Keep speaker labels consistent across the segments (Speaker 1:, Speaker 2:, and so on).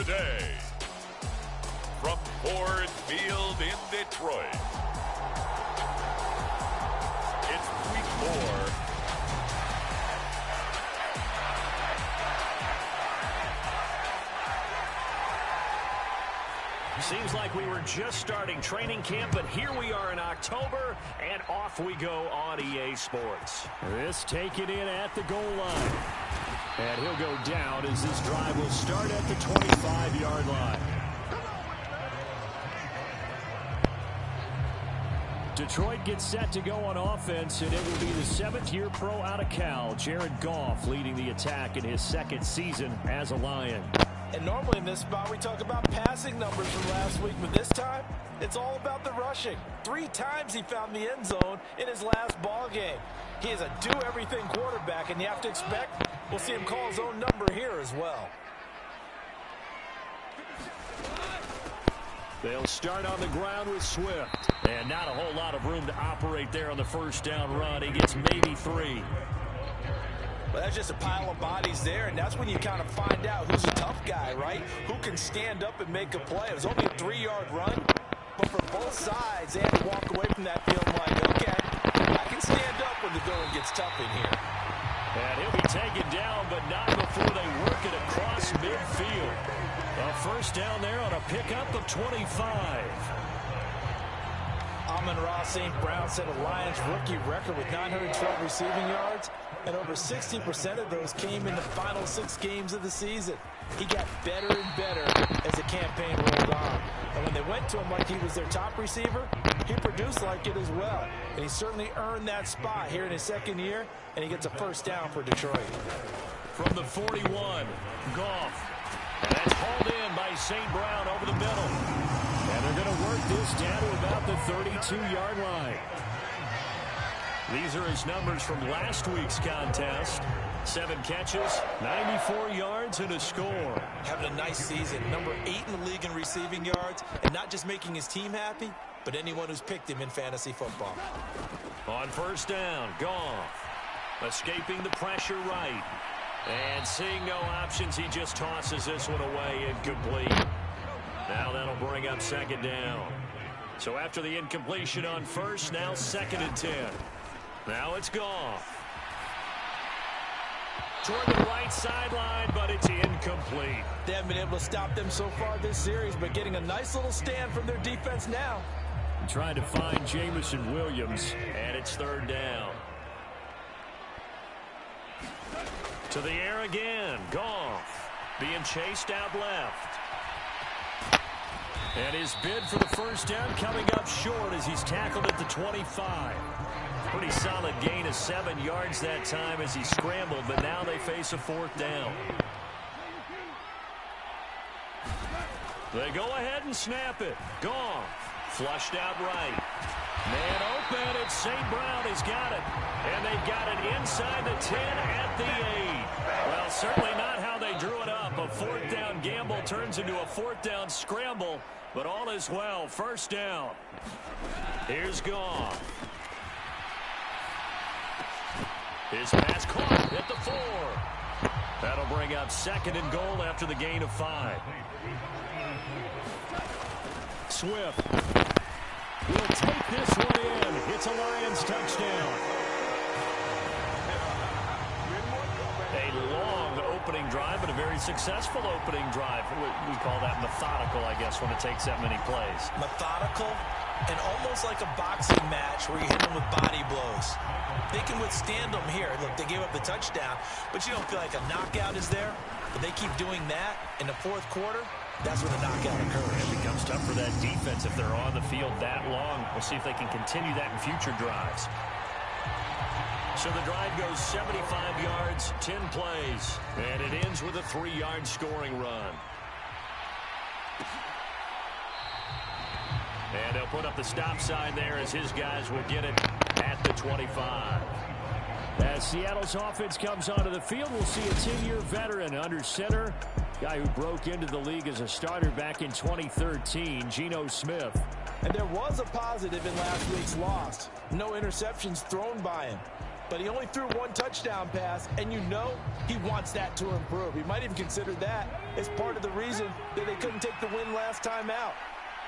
Speaker 1: today, from Ford Field in Detroit, it's week 4.
Speaker 2: Seems like we were just starting training camp, but here we are in October, and off we go on EA Sports. This taken in at the goal line. And he'll go down as this drive will start at the 25-yard line. Detroit gets set to go on offense, and it will be the 7th-year pro out of Cal, Jared Goff, leading the attack in his 2nd season as a Lion.
Speaker 3: And normally in this spot, we talk about passing numbers from last week, but this time, it's all about the rushing. 3 times he found the end zone in his last ball game. He is a do-everything quarterback, and you have to expect we'll see him call his own number here as well.
Speaker 2: They'll start on the ground with Swift. And not a whole lot of room to operate there on the first down run. He gets maybe 3.
Speaker 3: Well, that's just a pile of bodies there, and that's when you kind of find out who's a tough guy, right? Who can stand up and make a play. It was only a 3-yard run, but for both sides, they had to walk away from that feeling like, okay, I can stand up when the going gets tough in here.
Speaker 2: And he'll be taken down, but not before they work it across midfield. A first down there on a pickup of 25.
Speaker 3: Amon-Ra St. Brown set a Lions rookie record with 912 receiving yards, and over 60% of those came in the final 6 games of the season. He got better and better as the campaign rolled on. And when they went to him like he was their top receiver, he produced like it as well. And he certainly earned that spot here in his 2nd year, and he gets a first down for Detroit.
Speaker 2: From the 41, Goff. And that's hauled in by St. Brown over the middle. And they're going to work this down to about the 32-yard line. These are his numbers from last week's contest. 7 catches, 94 yards, and a score.
Speaker 3: Having a nice season. Number 8 in the league in receiving yards. And not just making his team happy, but anyone who's picked him in fantasy football.
Speaker 2: On first down, Goff. Escaping the pressure right. And seeing no options, he just tosses this one away, incomplete. Now that'll bring up 2nd down. So after the incompletion on first, now 2nd and 10. Now it's Goff. Toward the right sideline, but it's incomplete.
Speaker 3: They haven't been able to stop them so far this series, but getting a nice little stand from their defense now.
Speaker 2: Trying to find Jameson Williams, and it's 3rd down. To the air again, Goff being chased out left. And his bid for the first down coming up short as he's tackled at the 25. Pretty solid gain of 7 yards that time as he scrambled, but now they face a 4th down. They go ahead and snap it. Goff flushed out right. Man open, it's St. Brown. He's got it. And they got it inside the 10 at the 8. Well, certainly not how they drew it up. A 4th down gamble turns into a 4th down scramble, but all is well. First down. Here's Goff. His pass caught at the 4. That'll bring up 2nd and goal after the gain of 5. Swift will take this one in. It's a Lions touchdown. A long opening drive, but a very successful opening drive. We call that methodical, I guess, when it takes that many plays.
Speaker 3: Methodical and almost like a boxing match where you hit them with body blows. They can withstand them here. Look, they gave up the touchdown, but you don't feel like a knockout is there. But they keep doing that in the 4th quarter. That's when the knockout occurs.
Speaker 2: It becomes tough for that defense if they're on the field that long. We'll see if they can continue that in future drives. So the drive goes 75 yards, 10 plays, and it ends with a 3-yard scoring run. And they'll put up the stop sign there as his guys will get it at the 25. As Seattle's offense comes onto the field, we'll see a 10-year veteran under center. Guy who broke into the league as a starter back in 2013, Geno Smith.
Speaker 3: And there was a positive in last week's loss. No interceptions thrown by him. but he only threw one touchdown pass, and you know he wants that to improve. He might even consider that as part of the reason that they couldn't take the win last time out.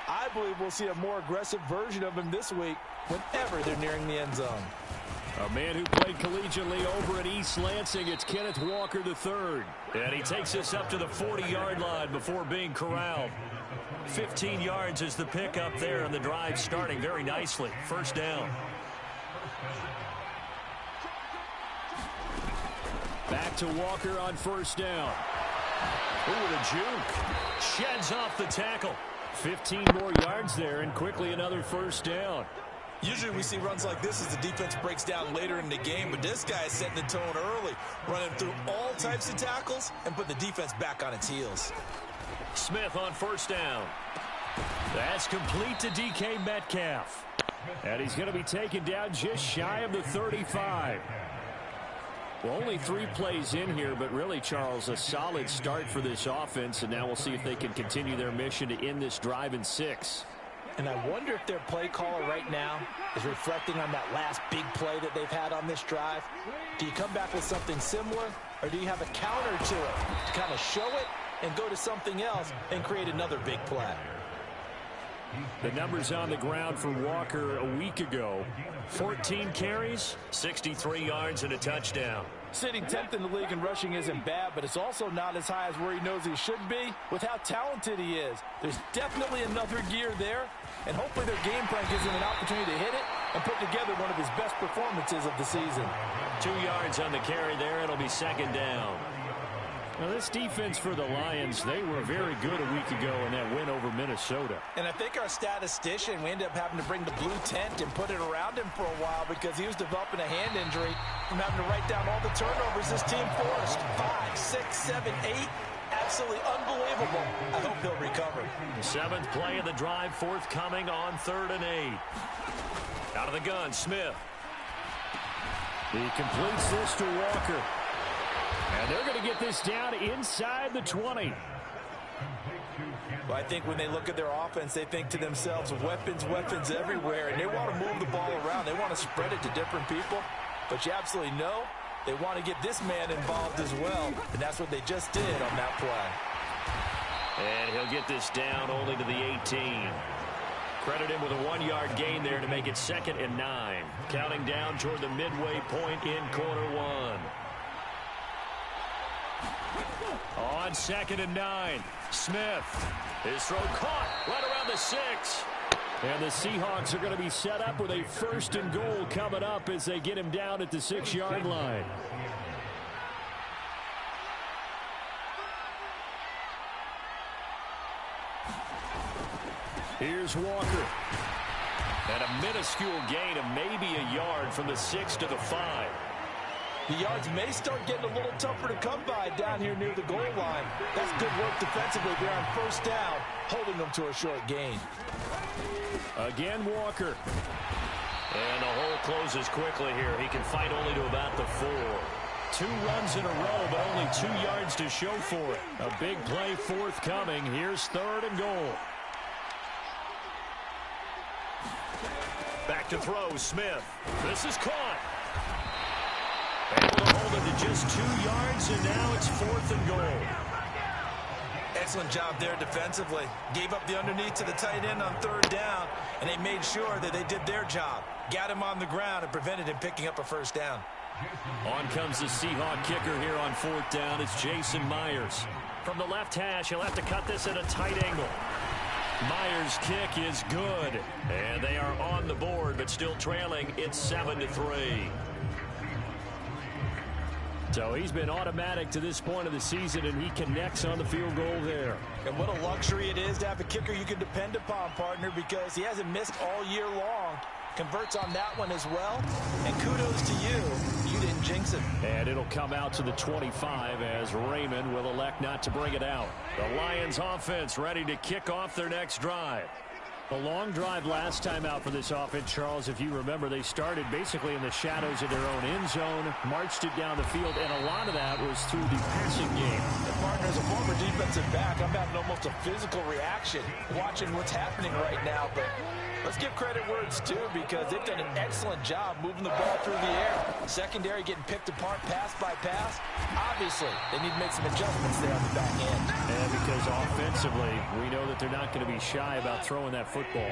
Speaker 3: I believe we'll see a more aggressive version of him this week whenever they're nearing the end zone.
Speaker 2: A man who played collegiately over at East Lansing, it's Kenneth Walker III. And he takes us up to the 40-yard line before being corralled. 15 yards is the pickup there, and the drive starting very nicely. First down. Back to Walker on first down. Ooh, the juke. Sheds off the tackle. 15 more yards there, and quickly another first down.
Speaker 3: Usually we see runs like this as the defense breaks down later in the game, but this guy is setting the tone early, running through all types of tackles and put the defense back on its heels.
Speaker 2: Smith on first down. That's complete to DK Metcalf. And he's going to be taken down just shy of the 35. Well, only 3 plays in here, but really, Charles, a solid start for this offense, and now we'll see if they can continue their mission to end this drive in 6.
Speaker 3: And I wonder if their play caller right now is reflecting on that last big play that they've had on this drive. Do you come back with something similar, or do you have a counter to it to kind of show it and go to something else and create another big play?
Speaker 2: The numbers on the ground for Walker a week ago. 14 carries, 63 yards, and a touchdown.
Speaker 3: Sitting 10th in the league in rushing isn't bad, but it's also not as high as where he knows he should be with how talented he is. There's definitely another gear there, and hopefully their game plan gives him an opportunity to hit it and put together one of his best performances of the season.
Speaker 2: 2 yards on the carry there. It'll be second down. Now, this defense for the Lions, they were very good a week ago in that win over Minnesota.
Speaker 3: And I think our statistician, we ended up having to bring the blue tent and put it around him for a while because he was developing a hand injury from having to write down all the turnovers this team forced. 5, 6, 7, 8. Absolutely unbelievable. I hope he'll recover.
Speaker 2: The 7th play of the drive forthcoming on 3rd and 8. Out of the gun, Smith. He completes this to Walker. And they're going to get this down inside the 20.
Speaker 3: Well, I think when they look at their offense, they think to themselves, weapons, weapons everywhere, and they want to move the ball around. They want to spread it to different people, but you absolutely know they want to get this man involved as well, and that's what they just did on that play.
Speaker 2: And he'll get this down only to the 18. Credit him with a 1-yard gain there to make it 2nd and 9. Counting down toward the midway point in quarter 1. On 2nd and 9, Smith. His throw caught right around the 6. And the Seahawks are going to be set up with a 1st and goal coming up as they get him down at the 6-yard line. Here's Walker. And a minuscule gain of maybe a yard from the 6 to the 5.
Speaker 3: The yards may start getting a little tougher to come by down here near the goal line. That's good work defensively there on first down, holding them to a short gain.
Speaker 2: Again, Walker. And the hole closes quickly here. He can fight only to about the 4. 2 runs in a row, but only 2 yards to show for it. A big play forthcoming. Here's 3rd and goal. Back to throw, Smith. This is caught. Able to hold it to just 2 yards, and now it's 4th and goal.
Speaker 3: Excellent job there defensively. Gave up the underneath to the tight end on 3rd down, and they made sure that they did their job. Got him on the ground and prevented him picking up a 1st down.
Speaker 2: On comes the Seahawk kicker here on 4th down. It's Jason Myers. From the left hash, he'll have to cut this at a tight angle. Myers' kick is good, and they are on the board, but still trailing. It's 7-3. So he's been automatic to this point of the season, and he connects on the field goal there.
Speaker 3: And what a luxury it is to have a kicker you can depend upon, partner, because he hasn't missed all year long. Converts on that one as well. And kudos to you. You didn't jinx it.
Speaker 2: And it'll come out to the 25 as Raymond will elect not to bring it out. The Lions offense ready to kick off their next drive. A long drive last time out for this offense, Charles. If you remember, they started basically in the shadows of their own end zone, marched it down the field, and a lot of that was through the passing game.
Speaker 3: And partner, as a former defensive back, I'm having almost a physical reaction watching what's happening right now. But Let's give credit where it's due because they've done an excellent job moving the ball through the air. Secondary getting picked apart pass by pass. Obviously, they need to make some adjustments there on the back end.
Speaker 2: And because offensively, we know that they're not going to be shy about throwing that football.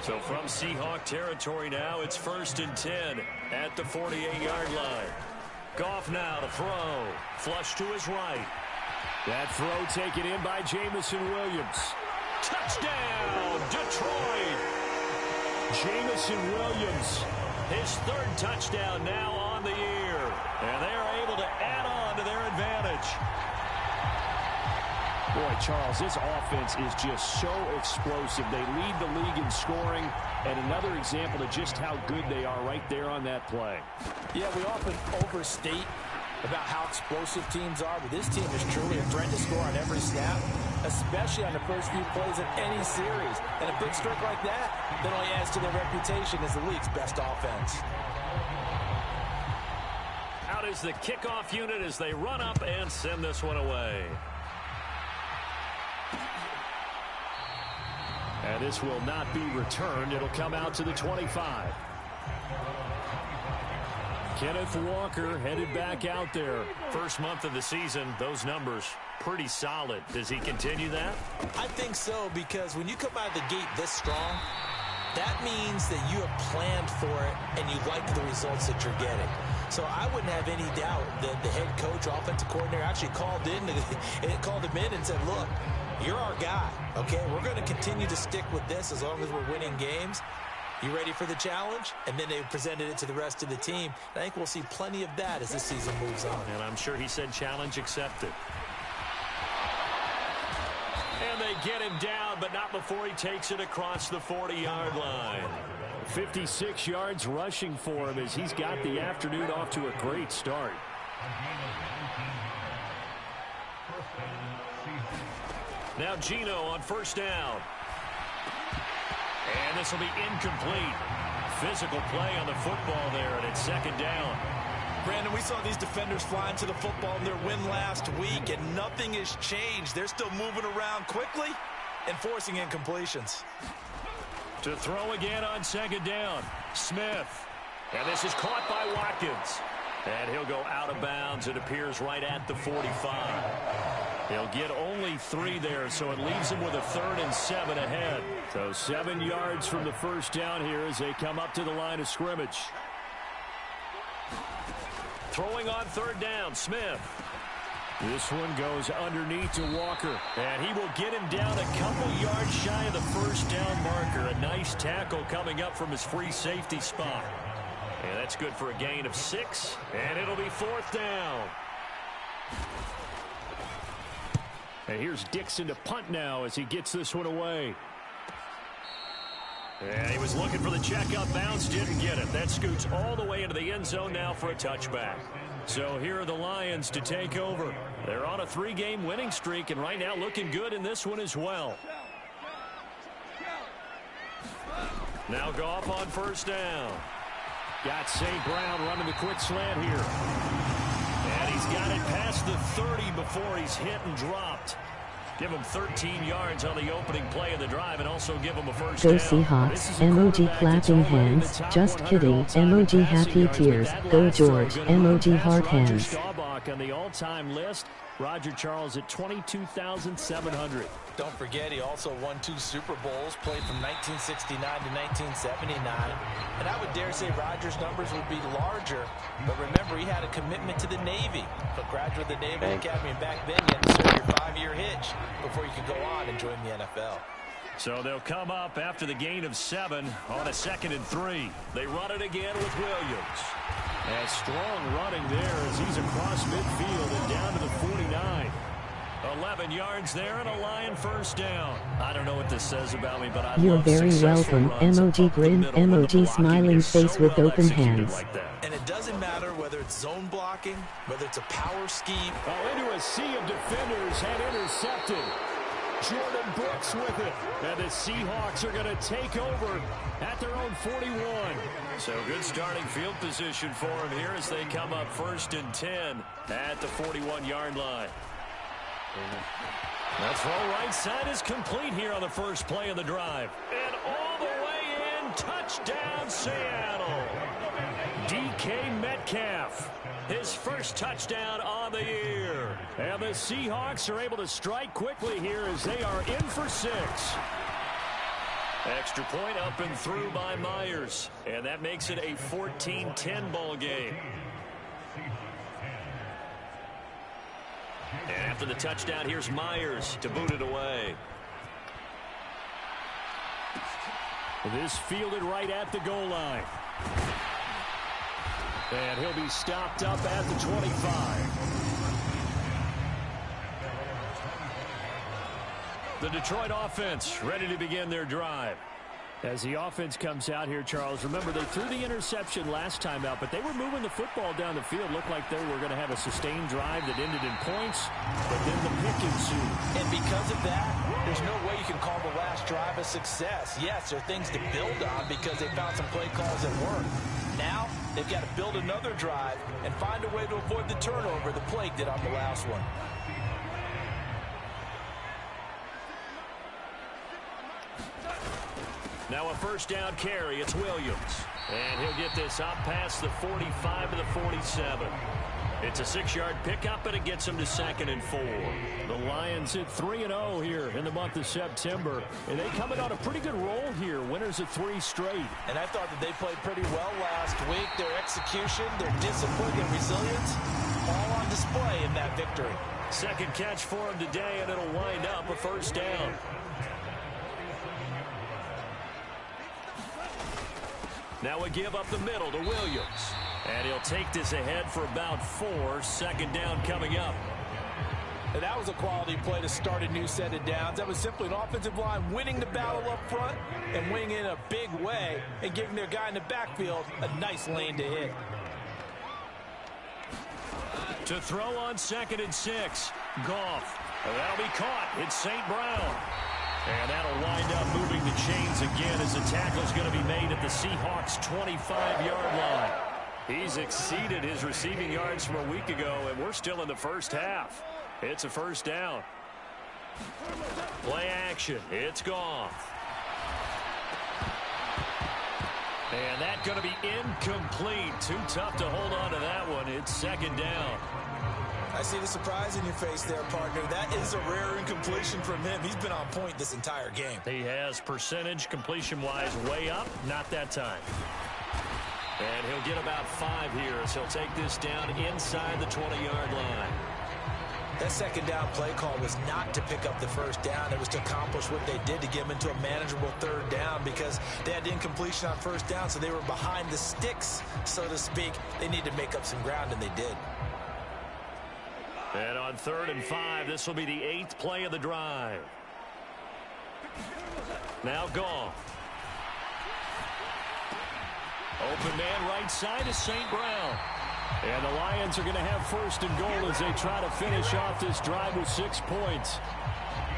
Speaker 2: So from Seahawk territory now, it's 1st and 10 at the 48-yard line. Goff now to throw. Flush to his right. That throw taken in by Jameson Williams. Touchdown, Detroit! Jameson Williams, his 3rd touchdown now on the year. And they are able to add on to their advantage. Boy, Charles, this offense is just so explosive. They lead the league in scoring, and another example of just how good they are right there on that play.
Speaker 3: Yeah, we often overstate about how explosive teams are, but this team is truly a threat to score on every snap, especially on the first few plays of any series. And a big streak like that only adds to their reputation as the league's best offense.
Speaker 2: Out is the kickoff unit as they run up and send this one away. And this will not be returned. It'll come out to the 25. Kenneth Walker headed back out there. First month of the season, those numbers pretty solid. Does he continue that?
Speaker 3: I think so, because when you come out of the gate this strong, that means that you have planned for it and you like the results that you're getting. So I wouldn't have any doubt that the head coach, offensive coordinator actually called him in and said, look, you're our guy, okay? We're going to continue to stick with this as long as we're winning games. You ready for the challenge? And then they presented it to the rest of the team. And I think we'll see plenty of that as this season moves on.
Speaker 2: And I'm sure he said challenge accepted. And they get him down, but not before he takes it across the 40-yard line. 56 yards rushing for him as he's got the afternoon off to a great start. Now Geno on 1st down. And this will be incomplete. Physical play on the football there, and it's 2nd down.
Speaker 3: Brandon, we saw these defenders flying to the football in their win last week, and nothing has changed. They're still moving around quickly and forcing incompletions.
Speaker 2: To throw again on 2nd down, Smith. And this is caught by Watkins. And he'll go out of bounds. It appears right at the 45. He'll get only 3 there, so it leaves him with a 3rd and 7 ahead. So 7 yards from the first down here as they come up to the line of scrimmage. Throwing on 3rd down, Smith. This one goes underneath to Walker, and he will get him down a couple yards shy of the first down marker. A nice tackle coming up from his free safety spot. And that's good for a gain of 6, and it'll be 4th down. And here's Dixon to punt now as he gets this one away. And he was looking for the check up bounce, didn't get it. That scoots all the way into the end zone now for a touchback. So here are the Lions to take over. They're on a 3-game winning streak, and right now looking good in this one as well. Now Goff on 1st down. Got St. Brown running the quick slant here. And he's got it past the 30 before he's hit and dropped. Give him 13 yards on the opening play of the drive and also give him a first down.
Speaker 4: Go Seahawks, emoji clapping hands, just kidding, emoji happy tears, go George, emoji heart hands.
Speaker 2: Staubach on the all-time list, Roger Charles at 22,700.
Speaker 3: Don't forget, he also won 2 Super Bowls, played from 1969 to 1979. And I would dare say Rodgers' numbers would be larger, but remember, he had a commitment to the Navy. A graduate of the Naval Academy, and back then you had to serve your 5-year hitch before you could go on and join the NFL.
Speaker 2: So they'll come up after the gain of 7 on a 2nd and 3. They run it again with Williams. And strong running there as he's across midfield and down to the 49. 11 yards there and a Lion first down. I don't know what this says about me, but I
Speaker 4: You're
Speaker 2: love
Speaker 4: very welcome. Emoji grin, emoji smiling face with open hands.
Speaker 2: Like that.
Speaker 3: And it doesn't matter whether it's zone blocking, whether it's a power scheme.
Speaker 2: Oh, into a sea of defenders and intercepted. Jordan Brooks with it. And the Seahawks are going to take over at their own 41. So good starting field position for him here as they come up 1st and 10 at the 41-yard line. That throw right side is complete here on the first play of the drive. And all the touchdown, Seattle. DK Metcalf, his first touchdown on the year. And the Seahawks are able to strike quickly here as they are in for 6. Extra point up and through by Myers. And that makes it a 14-10 ball game. And after the touchdown, here's Myers to boot it away. This fielded right at the goal line. And he'll be stopped up at the 25. The Detroit offense ready to begin their drive. As the offense comes out here, Charles, remember they threw the interception last time out, but they were moving the football down the field. Looked like they were going to have a sustained drive that ended in points, but then the pick ensued.
Speaker 3: And because of that, there's no way you can call the last drive a success. Yes, there are things to build on because they found some play calls that work. Now, they've got to build another drive and find a way to avoid the turnover the play did on the last one.
Speaker 2: Now a first down carry. It's Williams. And he'll get this up past the 45 to the 47. It's a 6-yard pickup, and it gets him to 2nd and 4.
Speaker 5: The Lions hit 3-0 here in the month of September. And they coming on a pretty good roll here. Winners of 3 straight.
Speaker 3: And I thought that they played pretty well last week. Their execution, their discipline, their resilience, all on display in that victory.
Speaker 2: Second catch for him today, and it'll wind up a first down. Now a give up the middle to Williams. And he'll take this ahead for about 4. 2nd down coming up.
Speaker 3: And that was a quality play to start a new set of downs. That was simply an offensive line winning the battle up front and winning in a big way and giving their guy in the backfield a nice lane to hit.
Speaker 2: To throw on 2nd and 6. Goff. That'll be caught. It's St. Brown. And that'll wind up moving the chains again as the tackle's going to be made at the Seahawks' 25-yard line. He's exceeded his receiving yards from a week ago, and we're still in the first half. It's a first down. Play action. It's Goff. And that's going to be incomplete. Too tough to hold on to that one. It's 2nd down.
Speaker 3: I see the surprise in your face there, partner. That is a rare incompletion from him. He's been on point this entire game.
Speaker 2: He has percentage completion-wise way up. Not that time. And he'll get about 5 here as he'll take this down inside the 20-yard line.
Speaker 3: That 2nd down play call was not to pick up the first down. It was to accomplish what they did to get him into a manageable 3rd down because they had incompletion on 1st down, so they were behind the sticks, so to speak. They needed to make up some ground, and they did.
Speaker 2: And on 3rd and 5, this will be the 8th play of the drive. Now Goff. Open man right side is St. Brown.
Speaker 5: And the Lions are going to have 1st and goal as they try to finish off this drive with 6 points.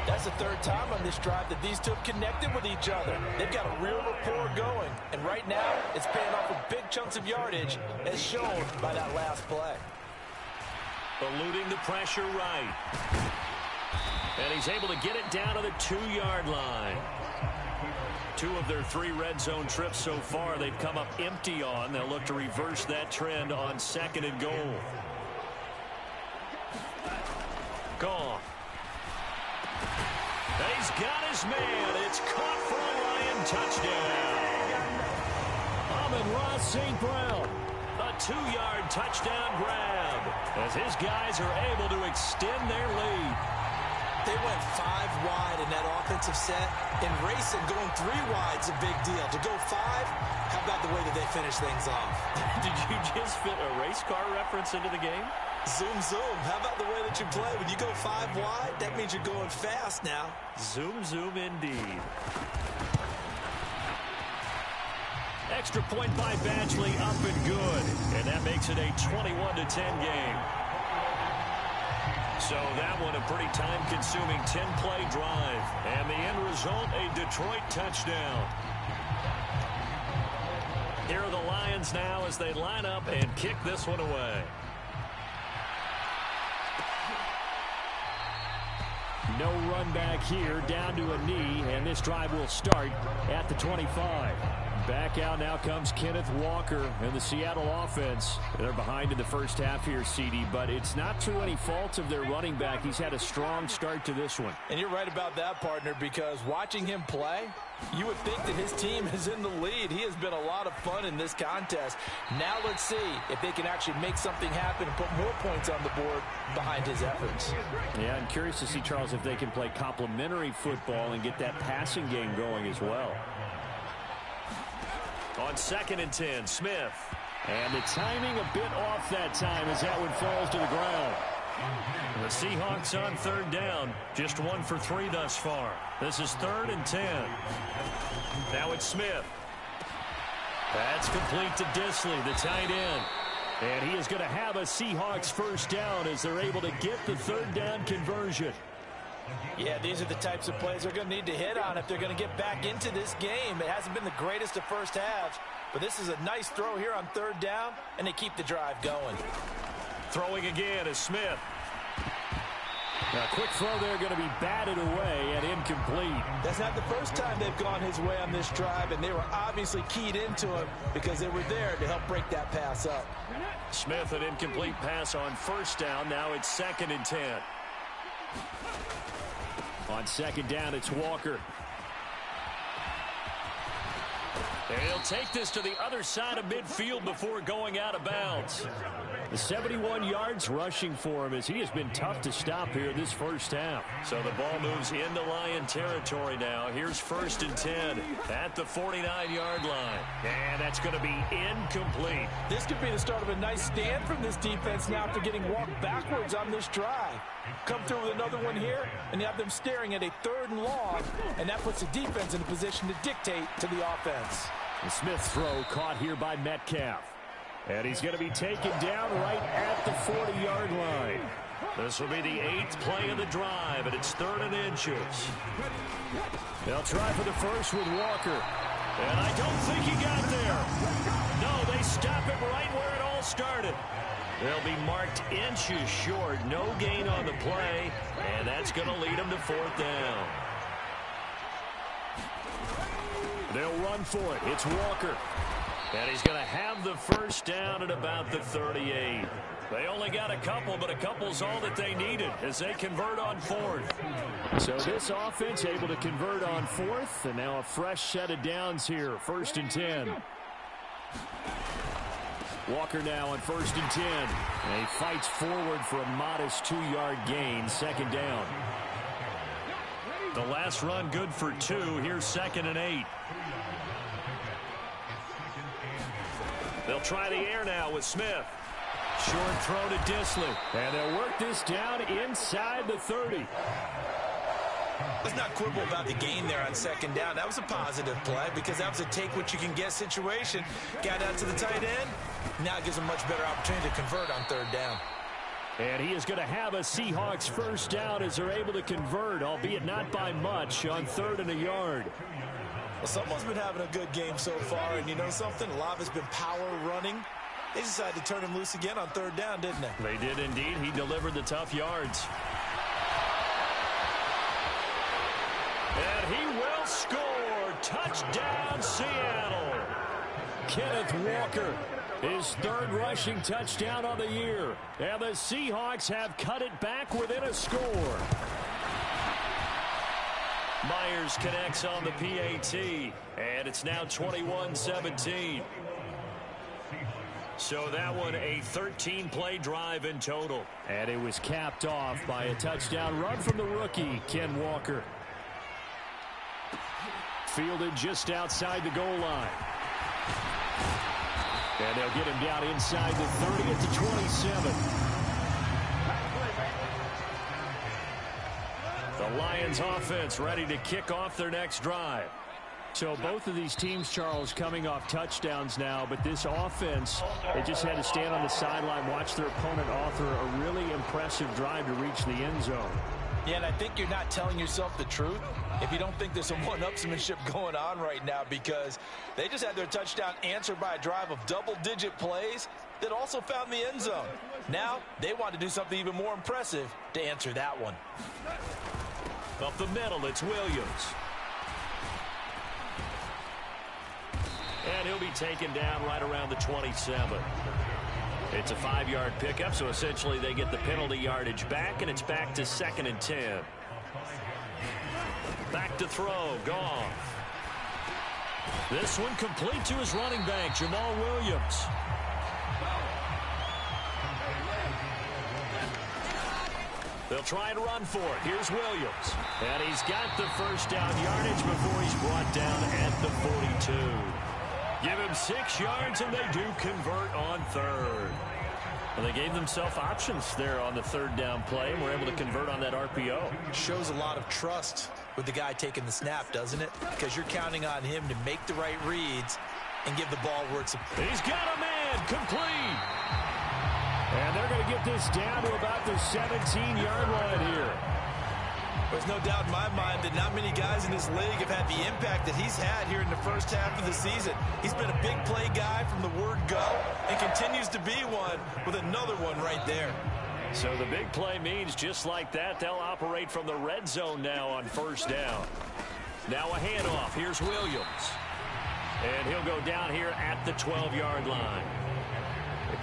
Speaker 3: That's the 3rd time on this drive that these two have connected with each other. They've got a real rapport going. And right now, it's paying off with big chunks of yardage as shown by that last play.
Speaker 2: Eluding the pressure right. And he's able to get it down to the 2-yard line. 2 of their 3 red zone trips so far they've come up empty on. They'll look to reverse that trend on 2nd and goal. Goff. He's got his man. It's caught for a Lion touchdown.
Speaker 5: Amon-Ra St. Brown.
Speaker 2: A 2-yard touchdown grab as his guys are able to extend their lead.
Speaker 3: They went 5 wide in that offensive set. In racing, going 3 wide's a big deal. To go 5, how about the way that they finish things off?
Speaker 2: Did you just fit a race car reference into the game?
Speaker 3: Zoom, zoom. How about the way that you play? When you go 5 wide, that means you're going fast now.
Speaker 2: Zoom, zoom indeed. Extra point by Badgley, up and good. And that makes it a 21-10 game. So that one a pretty time-consuming 10-play drive. And the end result, a Detroit touchdown. Here are the Lions now as they line up and kick this one away.
Speaker 5: No run back here, down to a knee, and this drive will start at the 25. Back out now comes Kenneth Walker and the Seattle offense. They're behind in the first half here, CD, but it's not through any fault of their running back. He's had a strong start to this one.
Speaker 3: And you're right about that, partner, because watching him play, you would think that his team is in the lead. He has been a lot of fun in this contest. Now let's see if they can actually make something happen and put more points on the board behind his efforts.
Speaker 5: Yeah, I'm curious to see, Charles, if they can play complementary football and get that passing game going as well.
Speaker 2: On 2nd and 10, Smith.
Speaker 5: And the timing a bit off that time as that one falls to the ground.
Speaker 2: The Seahawks on 3rd down. Just 1 for 3 thus far. This is 3rd and 10. Now it's Smith. That's complete to Disley, the tight end.
Speaker 5: And he is going to have a Seahawks first down as they're able to get the 3rd down conversion.
Speaker 3: Yeah, these are the types of plays they're going to need to hit on if they're going to get back into this game. It hasn't been the greatest of first halves, but this is a nice throw here on 3rd down, and they keep the drive going.
Speaker 2: Throwing again is Smith.
Speaker 5: A quick throw there going to be batted away and incomplete.
Speaker 3: That's not the first time they've gone his way on this drive, and they were obviously keyed into him because they were there to help break that pass up.
Speaker 2: Smith, an incomplete pass on 1st down. Now it's 2nd and 10.
Speaker 5: On 2nd down, it's Walker.
Speaker 2: And he'll take this to the other side of midfield before going out of bounds.
Speaker 5: The 71 yards rushing for him as he has been tough to stop here this first half.
Speaker 2: So the ball moves into Lion territory now. Here's 1st and 10 at the 49-yard line. And that's going to be incomplete.
Speaker 3: This could be the start of a nice stand from this defense now after getting walked backwards on this drive. Come through with another one here, and you have them staring at a 3rd and long, and that puts the defense in a position to dictate to the offense.
Speaker 5: The Smith throw caught here by Metcalf. And he's going to be taken down right at the 40-yard line.
Speaker 2: This will be the 8th play of the drive, and it's 3rd and inches.
Speaker 5: They'll try for the first with Walker.
Speaker 2: And I don't think he got there. No, they stop it right where it all started. They'll be marked inches short. No gain on the play, and that's going to lead them to 4th down.
Speaker 5: They'll run for it. It's Walker.
Speaker 2: And he's going to have the first down at about the 38. They only got a couple, but a couple's all that they needed as they convert on 4th.
Speaker 5: So this offense able to convert on 4th, and now a fresh set of downs here. 1st and 10. Walker now on 1st and 10. And he fights forward for a modest 2-yard gain. 2nd down.
Speaker 2: The last run good for 2. Here's 2nd and 8. They'll try the air now with Smith. Short throw to Disley.
Speaker 5: And they'll work this down inside the 30.
Speaker 3: Let's not quibble about the gain there on 2nd down. That was a positive play because that was a take-what-you-can-get situation. Got out to the tight end. Now it gives them much better opportunity to convert on 3rd down.
Speaker 5: And he is going to have a Seahawks first down as they're able to convert, albeit not by much, on 3rd and a yard.
Speaker 3: Well, someone's been having a good game so far, and you know something? A lot of it's been power running. They decided to turn him loose again on 3rd down, didn't they?
Speaker 2: They did indeed. He delivered the tough yards. And he will score. Touchdown, Seattle.
Speaker 5: Kenneth Walker, his 3rd rushing touchdown of the year. And the Seahawks have cut it back within a score.
Speaker 2: Myers connects on the PAT, and it's now 21-17. So that one a 13-play drive in total.
Speaker 5: And it was capped off by a touchdown run from the rookie, Ken Walker. Fielded just outside the goal line. And they'll get him down inside the 30 at the 27.
Speaker 2: The Lions offense ready to kick off their next drive.
Speaker 5: So both of these teams, Charles, coming off touchdowns now, but this offense, they just had to stand on the sideline, watch their opponent author a really impressive drive to reach the end zone.
Speaker 3: Yeah, and I think you're not telling yourself the truth if you don't think there's some one-upsmanship going on right now, because they just had their touchdown answered by a drive of double-digit plays that also found the end zone. Now they want to do something even more impressive to answer that one.
Speaker 2: Up the middle, it's Williams. And he'll be taken down right around the 27. It's a 5-yard pickup, so essentially they get the penalty yardage back, and it's back to 2nd and 10. Back to throw, Goff. This one complete to his running back, Jamal Williams. They'll try and run for it. Here's Williams. And he's got the first down yardage before he's brought down at the 42. Give him 6 yards, and they do convert on third. Well, they gave themselves options there on the 3rd down play, and were able to convert on that RPO.
Speaker 3: Shows a lot of trust with the guy taking the snap, doesn't it? Because you're counting on him to make the right reads and give the ball where it's supposed to.
Speaker 2: He's got a man complete.
Speaker 5: And they're going to get this down to about the 17-yard line here.
Speaker 3: There's no doubt in my mind that not many guys in this league have had the impact that he's had here in the first half of the season. He's been a big play guy from the word go and continues to be one with another one right there.
Speaker 2: So the big play means just like that, they'll operate from the red zone now on 1st down. Now a handoff. Here's Williams. And he'll go down here at the 12-yard line.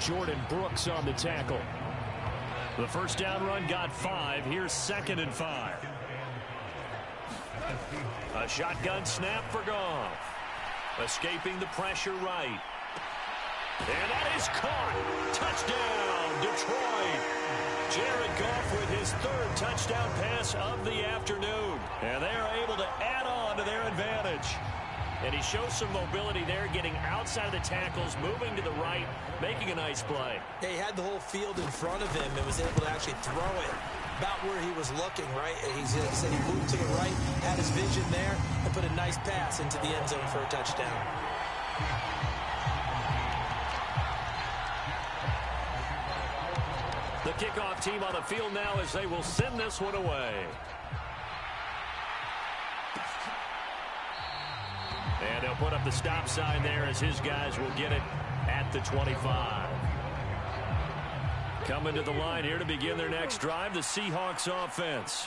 Speaker 5: Jordan Brooks on the tackle.
Speaker 2: The 1st down run got 5. Here's 2nd and 5. A shotgun snap for Goff. Escaping the pressure right. And that is caught. Touchdown, Detroit. Jared Goff with his 3rd touchdown pass of the afternoon. And they are able to add on to their advantage. And he shows some mobility there, getting outside of the tackles, moving to the right, making a nice play.
Speaker 3: Yeah, he had the whole field in front of him and was able to actually throw it about where he was looking, right? He said he moved to the right, had his vision there, and put a nice pass into the end zone for a touchdown.
Speaker 2: The kickoff team on the field now as they will send this one away. And they'll put up the stop sign there as his guys will get it at the 25. Coming to the line here to begin their next drive, the Seahawks offense.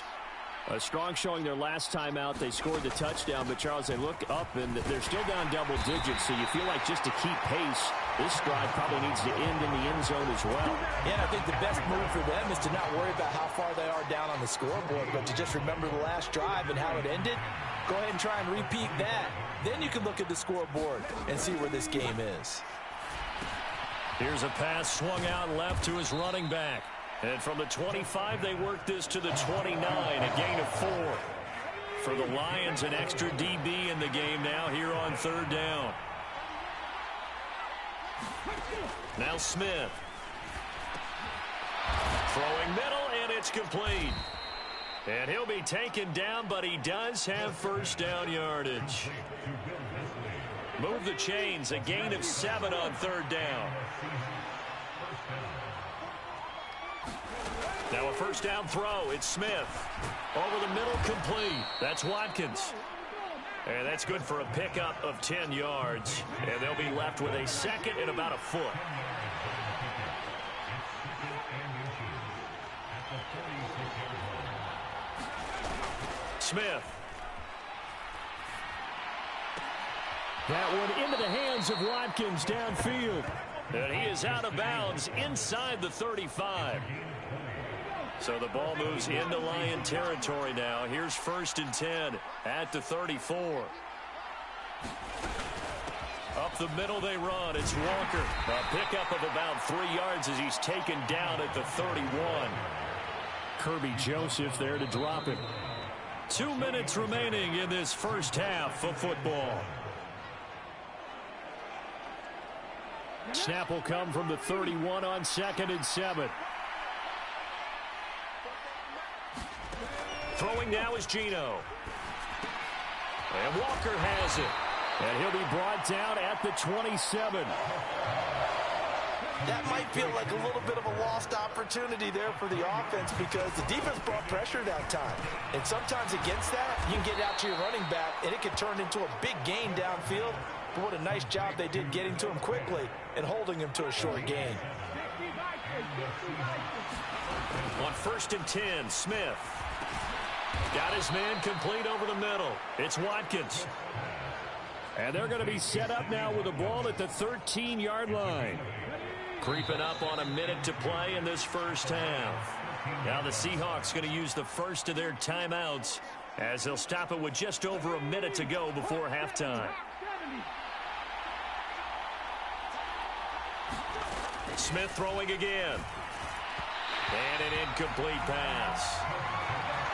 Speaker 5: A strong showing their last time out. They scored the touchdown, but Charles, they look up and they're still down double digits, so you feel like just to keep pace, this drive probably needs to end in the end zone as well.
Speaker 3: Yeah, I think the best move for them is to not worry about how far they are down on the scoreboard, but to just remember the last drive and how it ended. Go ahead and try and repeat that. Then you can look at the scoreboard and see where this game is.
Speaker 2: Here's a pass swung out left to his running back. And from the 25, they work this to the 29, a gain of 4. For the Lions, an extra DB in the game now here on 3rd down. Now Smith. Throwing middle, and it's complete. And he'll be taken down, but he does have 1st down yardage. Move the chains, a gain of 7 on 3rd down. Now a 1st down throw. It's Smith. Over the middle, complete. That's Watkins. And that's good for a pickup of 10 yards. And they'll be left with a 2nd and about a foot. Smith.
Speaker 5: That one into the hands of Watkins downfield.
Speaker 2: And he is out of bounds inside the 35. So the ball moves into Lion territory now. Here's 1st and 10 at the 34. Up the middle they run. It's Walker. A pickup of about 3 yards as he's taken down at the 31.
Speaker 5: Kirby Joseph there to drop it.
Speaker 2: 2 minutes remaining in this first half of football.
Speaker 5: Snap will come from the 31 on 2nd and 7.
Speaker 2: Throwing now is Geno. And Walker has it.
Speaker 5: And he'll be brought down at the 27.
Speaker 3: That might feel like a little bit of a lost opportunity there for the offense because the defense brought pressure that time. And sometimes against that, you can get it out to your running back, and it can turn into a big gain downfield. But what a nice job they did getting to him quickly and holding him to a short gain.
Speaker 2: On 1st and 10, Smith. Got his man complete over the middle. It's Watkins.
Speaker 5: And they're going to be set up now with the ball at the 13-yard line.
Speaker 2: Creeping up on a minute to play in this first half. Now the Seahawks going to use the first of their timeouts as they'll stop it with just over a minute to go before halftime. Smith throwing again. And an incomplete pass.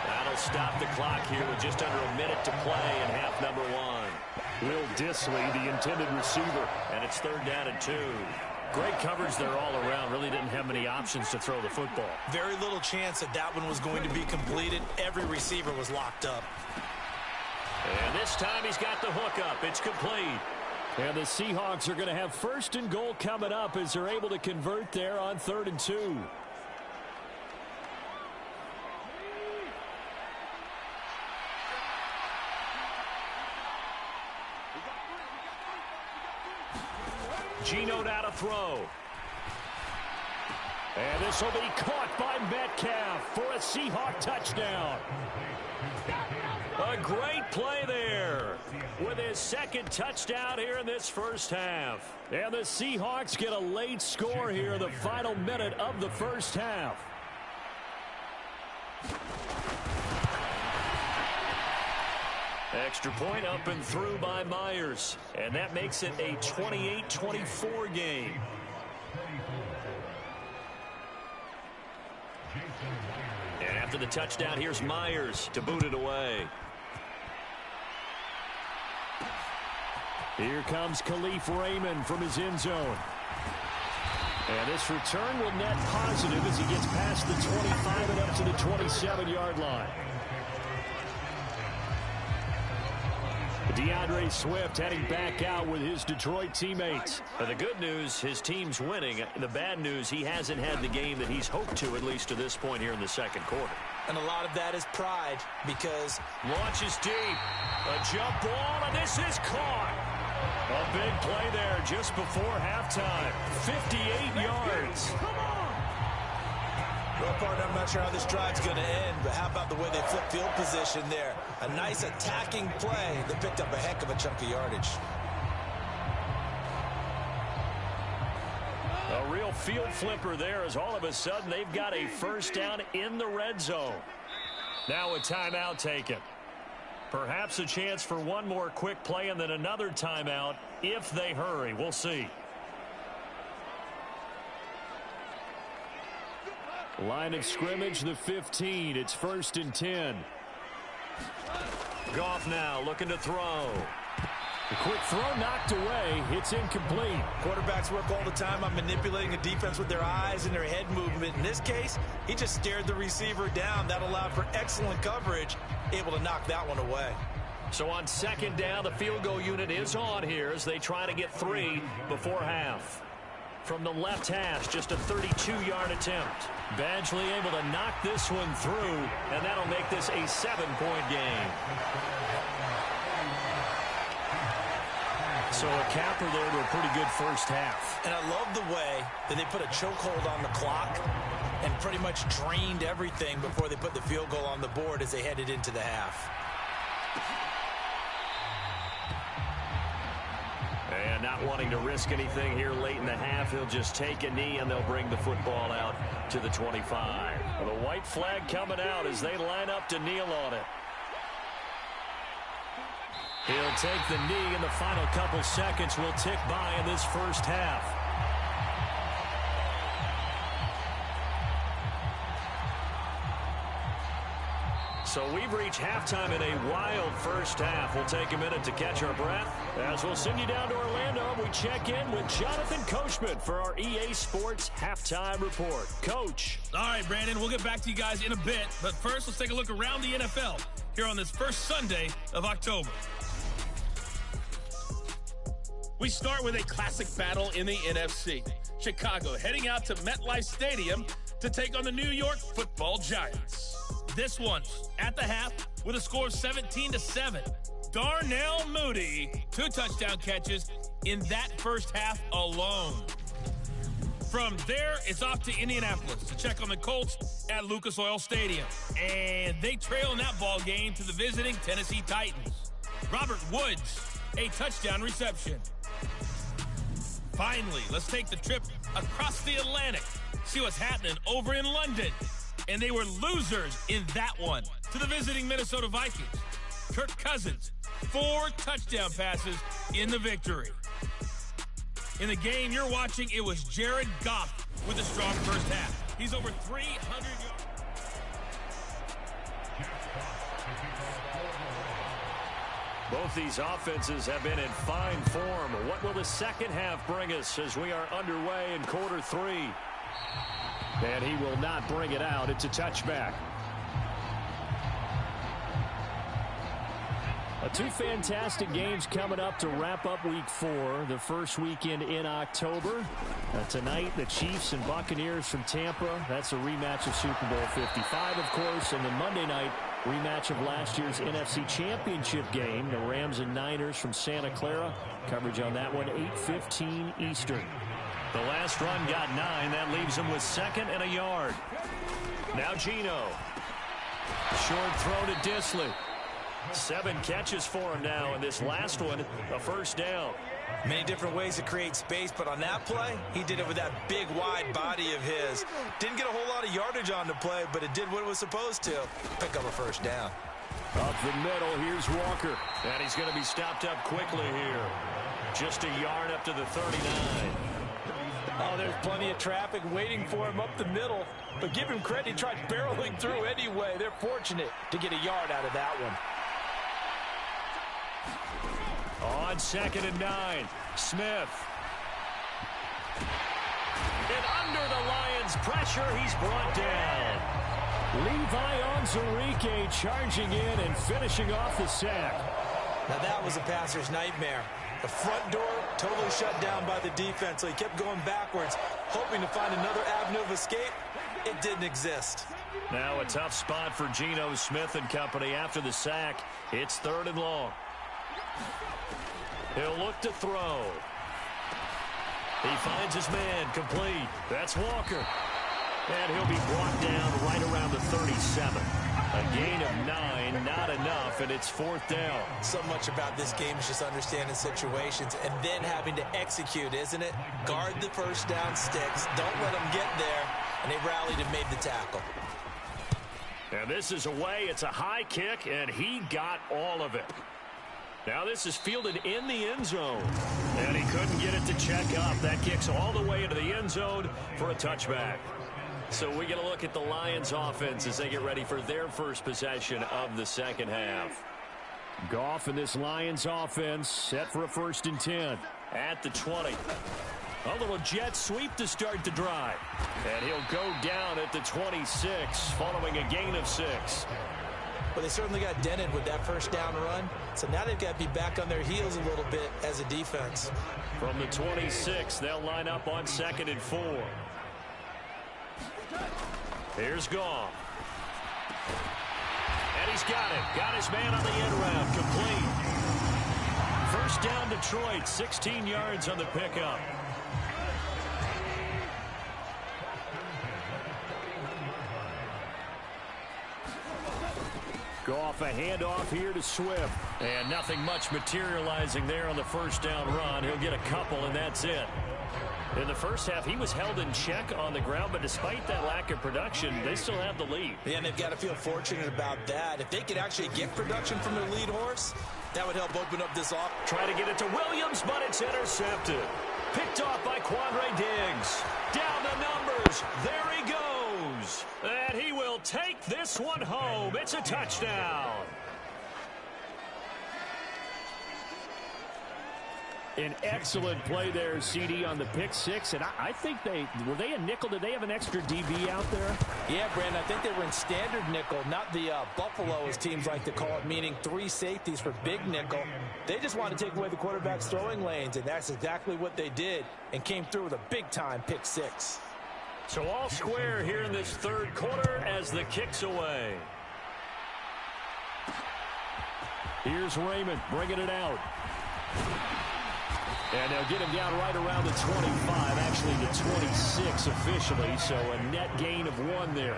Speaker 2: That'll stop the clock here with just under a minute to play in half number one.
Speaker 5: Will Dissly, the intended receiver.
Speaker 2: And it's 3rd down and 2.
Speaker 5: Great coverage there all around. Really didn't have many options to throw the football.
Speaker 3: Very little chance that one was going to be completed. Every receiver was locked up.
Speaker 2: And this time he's got the hook up. It's complete.
Speaker 5: And the Seahawks are going to have 1st and goal coming up as they're able to convert there on 3rd and 2. Geno now to throw. And this will be caught by Metcalf for a Seahawk touchdown.
Speaker 2: A great play there with his 2nd touchdown here in this first half.
Speaker 5: And the Seahawks get a late score here in the final minute of the first half.
Speaker 2: Extra point up and through by Myers. And that makes it a 28-24 game. And after the touchdown, here's Myers to boot it away.
Speaker 5: Here comes Khalif Raymond from his end zone. And this return will net positive as he gets past the 25 and up to the 27-yard line. DeAndre Swift heading back out with his Detroit teammates.
Speaker 2: The good news, his team's winning. The bad news, he hasn't had the game that he's hoped to, at least to this point here in the 2nd quarter.
Speaker 3: And a lot of that is pride because
Speaker 2: launches deep. A jump ball, and this is caught.
Speaker 5: A big play there just before halftime. 58 yards.
Speaker 3: Well, partner, I'm not sure how this drive's going to end, but how about the way they flip field position there? A nice attacking play that picked up a heck of a chunk of yardage.
Speaker 5: A real field flipper there as all of a sudden they've got a 1st down in the red zone. Now a timeout taken. Perhaps a chance for one more quick play and then another timeout if they hurry. We'll see. Line of scrimmage, the 15. It's 1st and 10.
Speaker 2: Goff now looking to throw.
Speaker 5: A quick throw knocked away. It's incomplete.
Speaker 3: Quarterbacks work all the time on manipulating a defense with their eyes and their head movement. In this case, he just stared the receiver down. That allowed for excellent coverage, able to knock that one away.
Speaker 2: So on 2nd down, the field goal unit is on here as they try to get 3 before half. From the left hash, just a 32-yard attempt.
Speaker 5: Badgley able to knock this one through,
Speaker 2: and that'll make this a 7-point game.
Speaker 5: So a capper there to a pretty good first half.
Speaker 3: And I love the way that they put a chokehold on the clock and pretty much drained everything before they put the field goal on the board as they headed into the half.
Speaker 2: And not wanting to risk anything here late in the half, he'll just take a knee and they'll bring the football out to the 25.
Speaker 5: The white flag coming out as they line up to kneel on it. He'll take the knee, and the final couple seconds will tick by in this first half. So we've reached halftime in a wild first half. We'll take a minute to catch our breath as we'll send you down to Orlando. We check in with Jonathan Coachman for our EA Sports Halftime Report. Coach.
Speaker 6: All right, Brandon, we'll get back to you guys in a bit. But first, let's take a look around the NFL here on this first Sunday of October. We start with a classic battle in the NFC. Chicago heading out to MetLife Stadium to take on the New York Football Giants. This one at the half with a score of 17-7. Darnell Mooney, 2 touchdown catches in that first half alone. From there, it's off to Indianapolis to check on the Colts at Lucas Oil Stadium. And they trail in that ball game to the visiting Tennessee Titans. Robert Woods a touchdown reception. Finally, let's take the trip across the Atlantic. See what's happening over in London. And they were losers in that one to the visiting Minnesota Vikings. Kirk Cousins, 4 touchdown passes in the victory. In the game you're watching, it was Jared Goff with a strong first half. He's over 300 yards.
Speaker 2: Both these offenses have been in fine form. What will the second half bring us as we are underway in quarter 3? And he will not bring it out. It's a touchback. Two fantastic games coming up to wrap up week 4, the first weekend in October. Tonight, the Chiefs and Buccaneers from Tampa. That's a rematch of Super Bowl 55, of course. And then Monday night, rematch of last year's NFC Championship game, the Rams and Niners from Santa Clara. Coverage on that one, 8:15 Eastern. The last run got 9. That leaves him with 2nd and a yard. Now Geno. Short throw to Dissly. 7 catches for him now, and this last one, a first down.
Speaker 3: Many different ways to create space, but on that play, he did it with that big, wide body of his. Didn't get a whole lot of yardage on the play, but it did what it was supposed to. Pick up a first down.
Speaker 2: Up the middle, here's Walker. And he's going to be stopped up quickly here. Just a yard up to the 39.
Speaker 3: Oh, there's plenty of traffic waiting for him up the middle. But give him credit, he tried barreling through anyway. They're fortunate to get a yard out of that one.
Speaker 2: On 2nd and 9, Smith. And under the Lions' pressure, he's brought down. Levi Onwuzurike charging in and finishing off the sack.
Speaker 3: Now that was a passer's nightmare. The front door totally shut down by the defense, so he kept going backwards, hoping to find another avenue of escape. It didn't exist.
Speaker 2: Now a tough spot for Geno Smith and company after the sack. It's 3rd and long. He'll look to throw. He finds his man complete. That's Walker. And he'll be brought down right around the 37. A gain of 9, not enough, and it's 4th down.
Speaker 3: So much about this game is just understanding situations and then having to execute, isn't it? Guard the first down sticks. Don't let them get there. And they rallied and made the tackle.
Speaker 2: And this is away. It's a high kick, and he got all of it. Now this is fielded in the end zone. And he couldn't get it to check up. That kicks all the way into the end zone for a touchback. So we get a look at the Lions offense as they get ready for their first possession of the second half. Goff and this Lions offense set for a 1st and 10 at the 20. A little jet sweep to start the drive. And he'll go down at the 26 following a gain of 6.
Speaker 3: Well, they certainly got dented with that first down run. So now they've got to be back on their heels a little bit as a defense.
Speaker 2: From the 26, they'll line up on 2nd and 4. Here's Goff. And he's got it. Got his man on the end round. Complete. First down Detroit. 16 yards on the pickup. Goff, a handoff here to Swift. And nothing much materializing there on the first down run. He'll get a couple, and that's it. In the first half, he was held in check on the ground, but despite that lack of production, they still have the lead.
Speaker 3: Yeah, and they've got to feel fortunate about that. If they could actually get production from their lead horse, that would help open up this off.
Speaker 2: Try to get it to Williams, but it's intercepted. Picked off by Quandre Diggs. Down the numbers. There he goes. And he will take this one home. It's a touchdown. An excellent play there, CD, on the pick 6. And I think were they a nickel? Did they have an extra DB out there?
Speaker 3: Yeah, Brandon, I think they were in standard nickel, not the Buffalo, as teams like to call it, meaning 3 safeties for big nickel. They just want to take away the quarterback's throwing lanes, and that's exactly what they did and came through with a big-time pick 6.
Speaker 2: So all square here in this third quarter as the kick's away. Here's Raymond bringing it out. And they'll get him down right around the 25, actually the 26 officially, so a net gain of 1 there.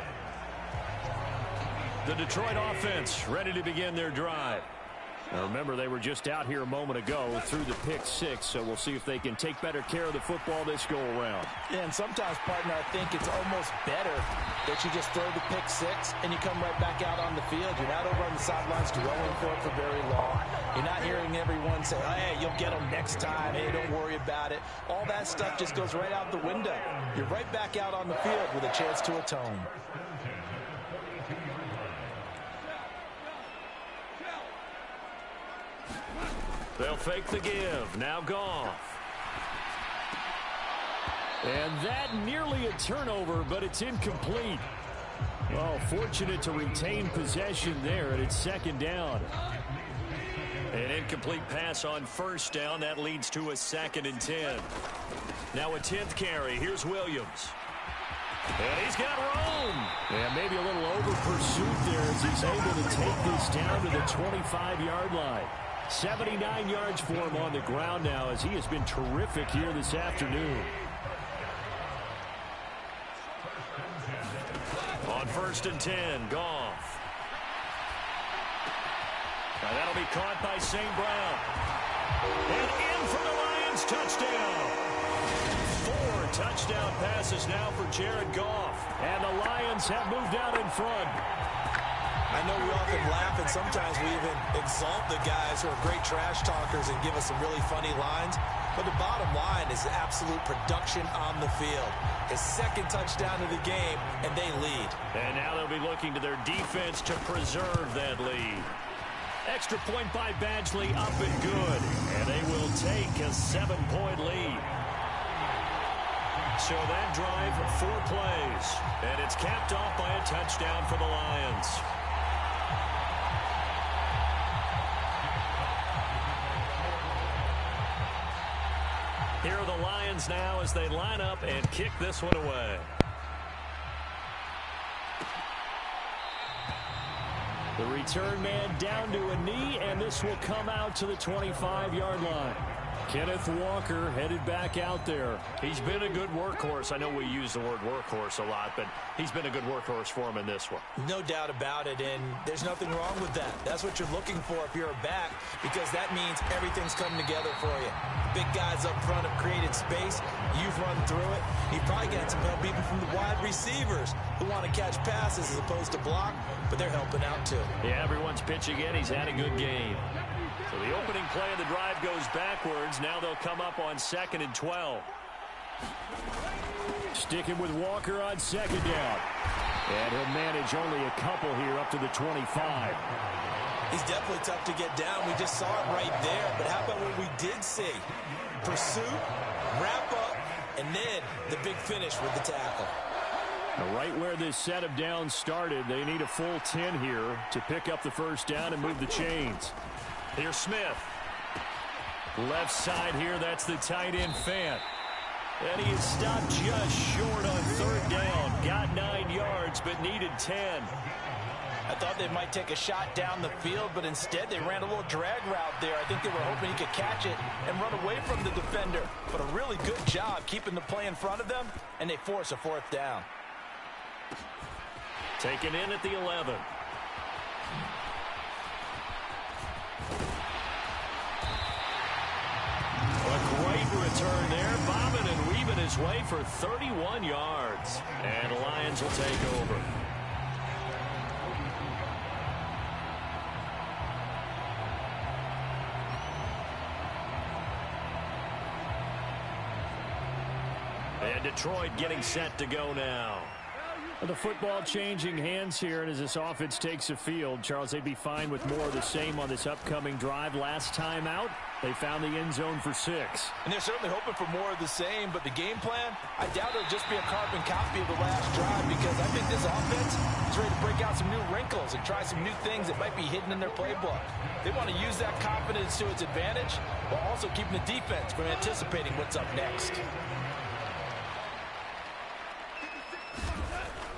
Speaker 2: The Detroit offense ready to begin their drive. Now remember, they were just out here a moment ago through the pick six, so we'll see if they can take better care of the football this go-around.
Speaker 3: Yeah, and sometimes, partner, I think it's almost better that you just throw the pick six and you come right back out on the field. You're not over on the sidelines dwelling for it for very long. You're not hearing everyone say, hey, you'll get them next time. Hey, don't worry about it. All that stuff just goes right out the window. You're right back out on the field with a chance to atone.
Speaker 2: They'll fake the give. Now Goff. And that nearly a turnover, but it's incomplete. Well, fortunate to retain possession there, and it's second down.
Speaker 5: An incomplete pass on first down. That leads to a 2nd and 10. Now a 10th carry. Here's Williams. And he's got room.
Speaker 2: And maybe a little over pursuit there as he's able to take this down to the 25-yard line. 79 yards for him on the ground now as he has been terrific here this afternoon.
Speaker 5: On 1st and 10, Goff. Now that'll be caught by St. Brown. And in for the Lions, touchdown. 4 touchdown passes now for Jared Goff.
Speaker 2: And the Lions have moved out in front.
Speaker 3: I know we often laugh, and sometimes we even exalt the guys who are great trash talkers and give us some really funny lines. But the bottom line is absolute production on the field. His 2nd touchdown of the game, and they lead.
Speaker 5: And now they'll be looking to their defense to preserve that lead. Extra point by Badgley, up and good. And they will take a 7-point lead. So that drive, 4 plays. And it's capped off by a touchdown for the Lions. Here are the Lions now as they line up and kick this one away.
Speaker 2: The return man down to a knee, and this will come out to the 25-yard line. Kenneth Walker headed back out there.
Speaker 5: He's been a good workhorse. I know we use the word workhorse a lot, but he's been a good workhorse for him in this one.
Speaker 3: No doubt about it, and there's nothing wrong with that. That's what you're looking for if you're a back, because that means everything's coming together for you. Big guys up front have created space. You've run through it. You've probably got some help even from the wide receivers who want to catch passes as opposed to block, but they're helping out too.
Speaker 5: Yeah, everyone's pitching in. He's had a good game. So the opening play of the drive goes backwards. Now they'll come up on 2nd and 12.
Speaker 2: Sticking with Walker on 2nd down. And he'll manage only a couple here up to the 25.
Speaker 3: He's definitely tough to get down. We just saw it right there. But how about what we did see? Pursuit, wrap up, and then the big finish with the tackle.
Speaker 2: Now, right where this set of downs started, they need a full 10 here to pick up the first down and move the chains.
Speaker 5: Here's Smith. Left side here, that's the tight end Fant. And he is stopped just short on 3rd down. Got 9 yards, but needed 10.
Speaker 3: I thought they might take a shot down the field, but instead they ran a little drag route there. I think they were hoping he could catch it and run away from the defender. But a really good job keeping the play in front of them, and they force a 4th down.
Speaker 5: Taken in at the 11. A great return there. Bobbing and weaving his way for 31 yards. And the Lions will take over. And Detroit getting set to go now.
Speaker 2: The football changing hands here, and as this offense takes the field, Charles, they'd be fine with more of the same on this upcoming drive. Last time out, they found the end zone for 6.
Speaker 3: And they're certainly hoping for more of the same, but the game plan, I doubt it'll just be a carbon copy of the last drive, because I think this offense is ready to break out some new wrinkles and try some new things that might be hidden in their playbook. They want to use that confidence to its advantage, while also keeping the defense from anticipating what's up next.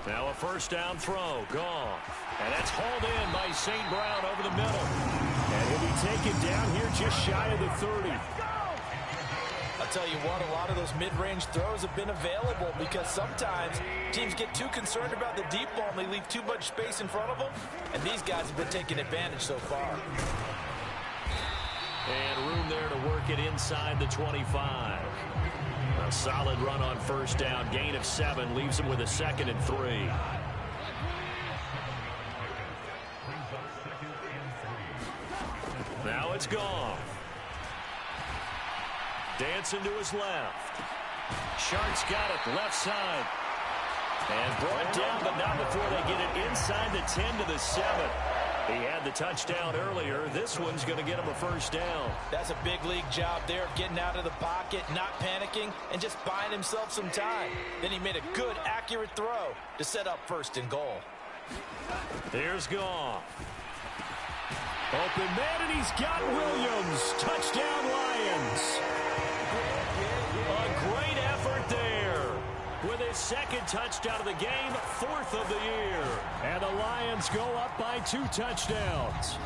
Speaker 5: Now a 1st down throw. Goff. And that's hauled in by St. Brown over the middle.
Speaker 2: And he'll be taken down here just shy of the 30.
Speaker 3: I'll tell you what, a lot of those mid-range throws have been available because sometimes teams get too concerned about the deep ball and they leave too much space in front of them. And these guys have been taking advantage so far.
Speaker 2: And room there to work it inside the 25. A solid run on first down. Gain of 7 leaves him with a 2nd and 3. Now it's Goff. Dancing to his left. Shark's got it left side. And brought down, but not before they get it inside the 10 to the 7. He had the touchdown earlier. This one's going to get him a first down.
Speaker 3: That's a big league job there, getting out of the pocket, not panicking, and just buying himself some time. Then he made a good, accurate throw to set up 1st and goal.
Speaker 2: Here's Goff. Open man, and he's got Williams. Touchdown, Lions. A great effort there. With his 2nd touchdown of the game, 4th of the year. And the Lions go up by 2 touchdowns.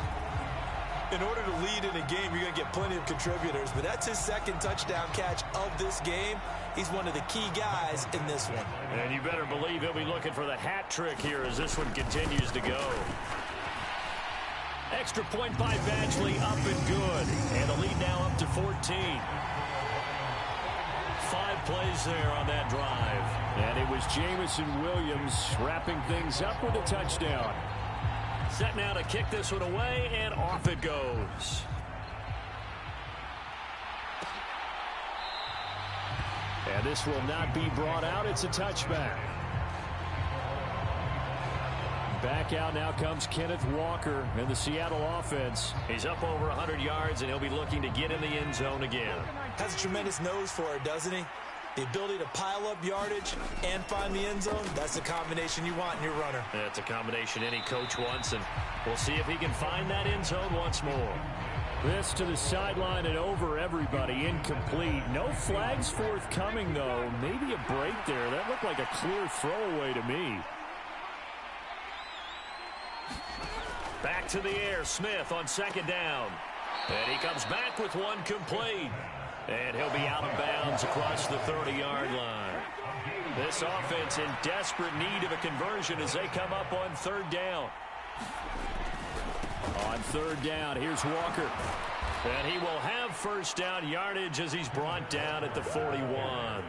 Speaker 3: In order to lead in a game, you're going to get plenty of contributors, but that's his 2nd touchdown catch of this game. He's one of the key guys in this one.
Speaker 2: And you better believe he'll be looking for the hat trick here as this one continues to go. Extra point by Badgley, up and good. And the lead now up to 14. 5 plays there on that drive.
Speaker 5: And it was Jameson Williams wrapping things up with a touchdown.
Speaker 2: Set now to kick this one away, and off it goes.
Speaker 5: And this will not be brought out. It's a touchback. Back out now comes Kenneth Walker in the Seattle offense.
Speaker 2: He's up over 100 yards, and he'll be looking to get in the end zone again.
Speaker 3: Has a tremendous nose for it, doesn't he? The ability to pile up yardage and find the end zone, that's the combination you want in your runner.
Speaker 2: That's a combination any coach wants, and we'll see if he can find that end zone once more.
Speaker 5: This to the sideline and over everybody. Incomplete. No flags forthcoming, though. Maybe a break there. That looked like a clear throwaway to me.
Speaker 2: Back to the air. Smith on 2nd down. And he comes back with one complete. And he'll be out of bounds across the 30-yard line. This offense in desperate need of a conversion as they come up on 3rd down.
Speaker 5: On 3rd down, here's Walker.
Speaker 2: And he will have first down yardage as he's brought down at the 41.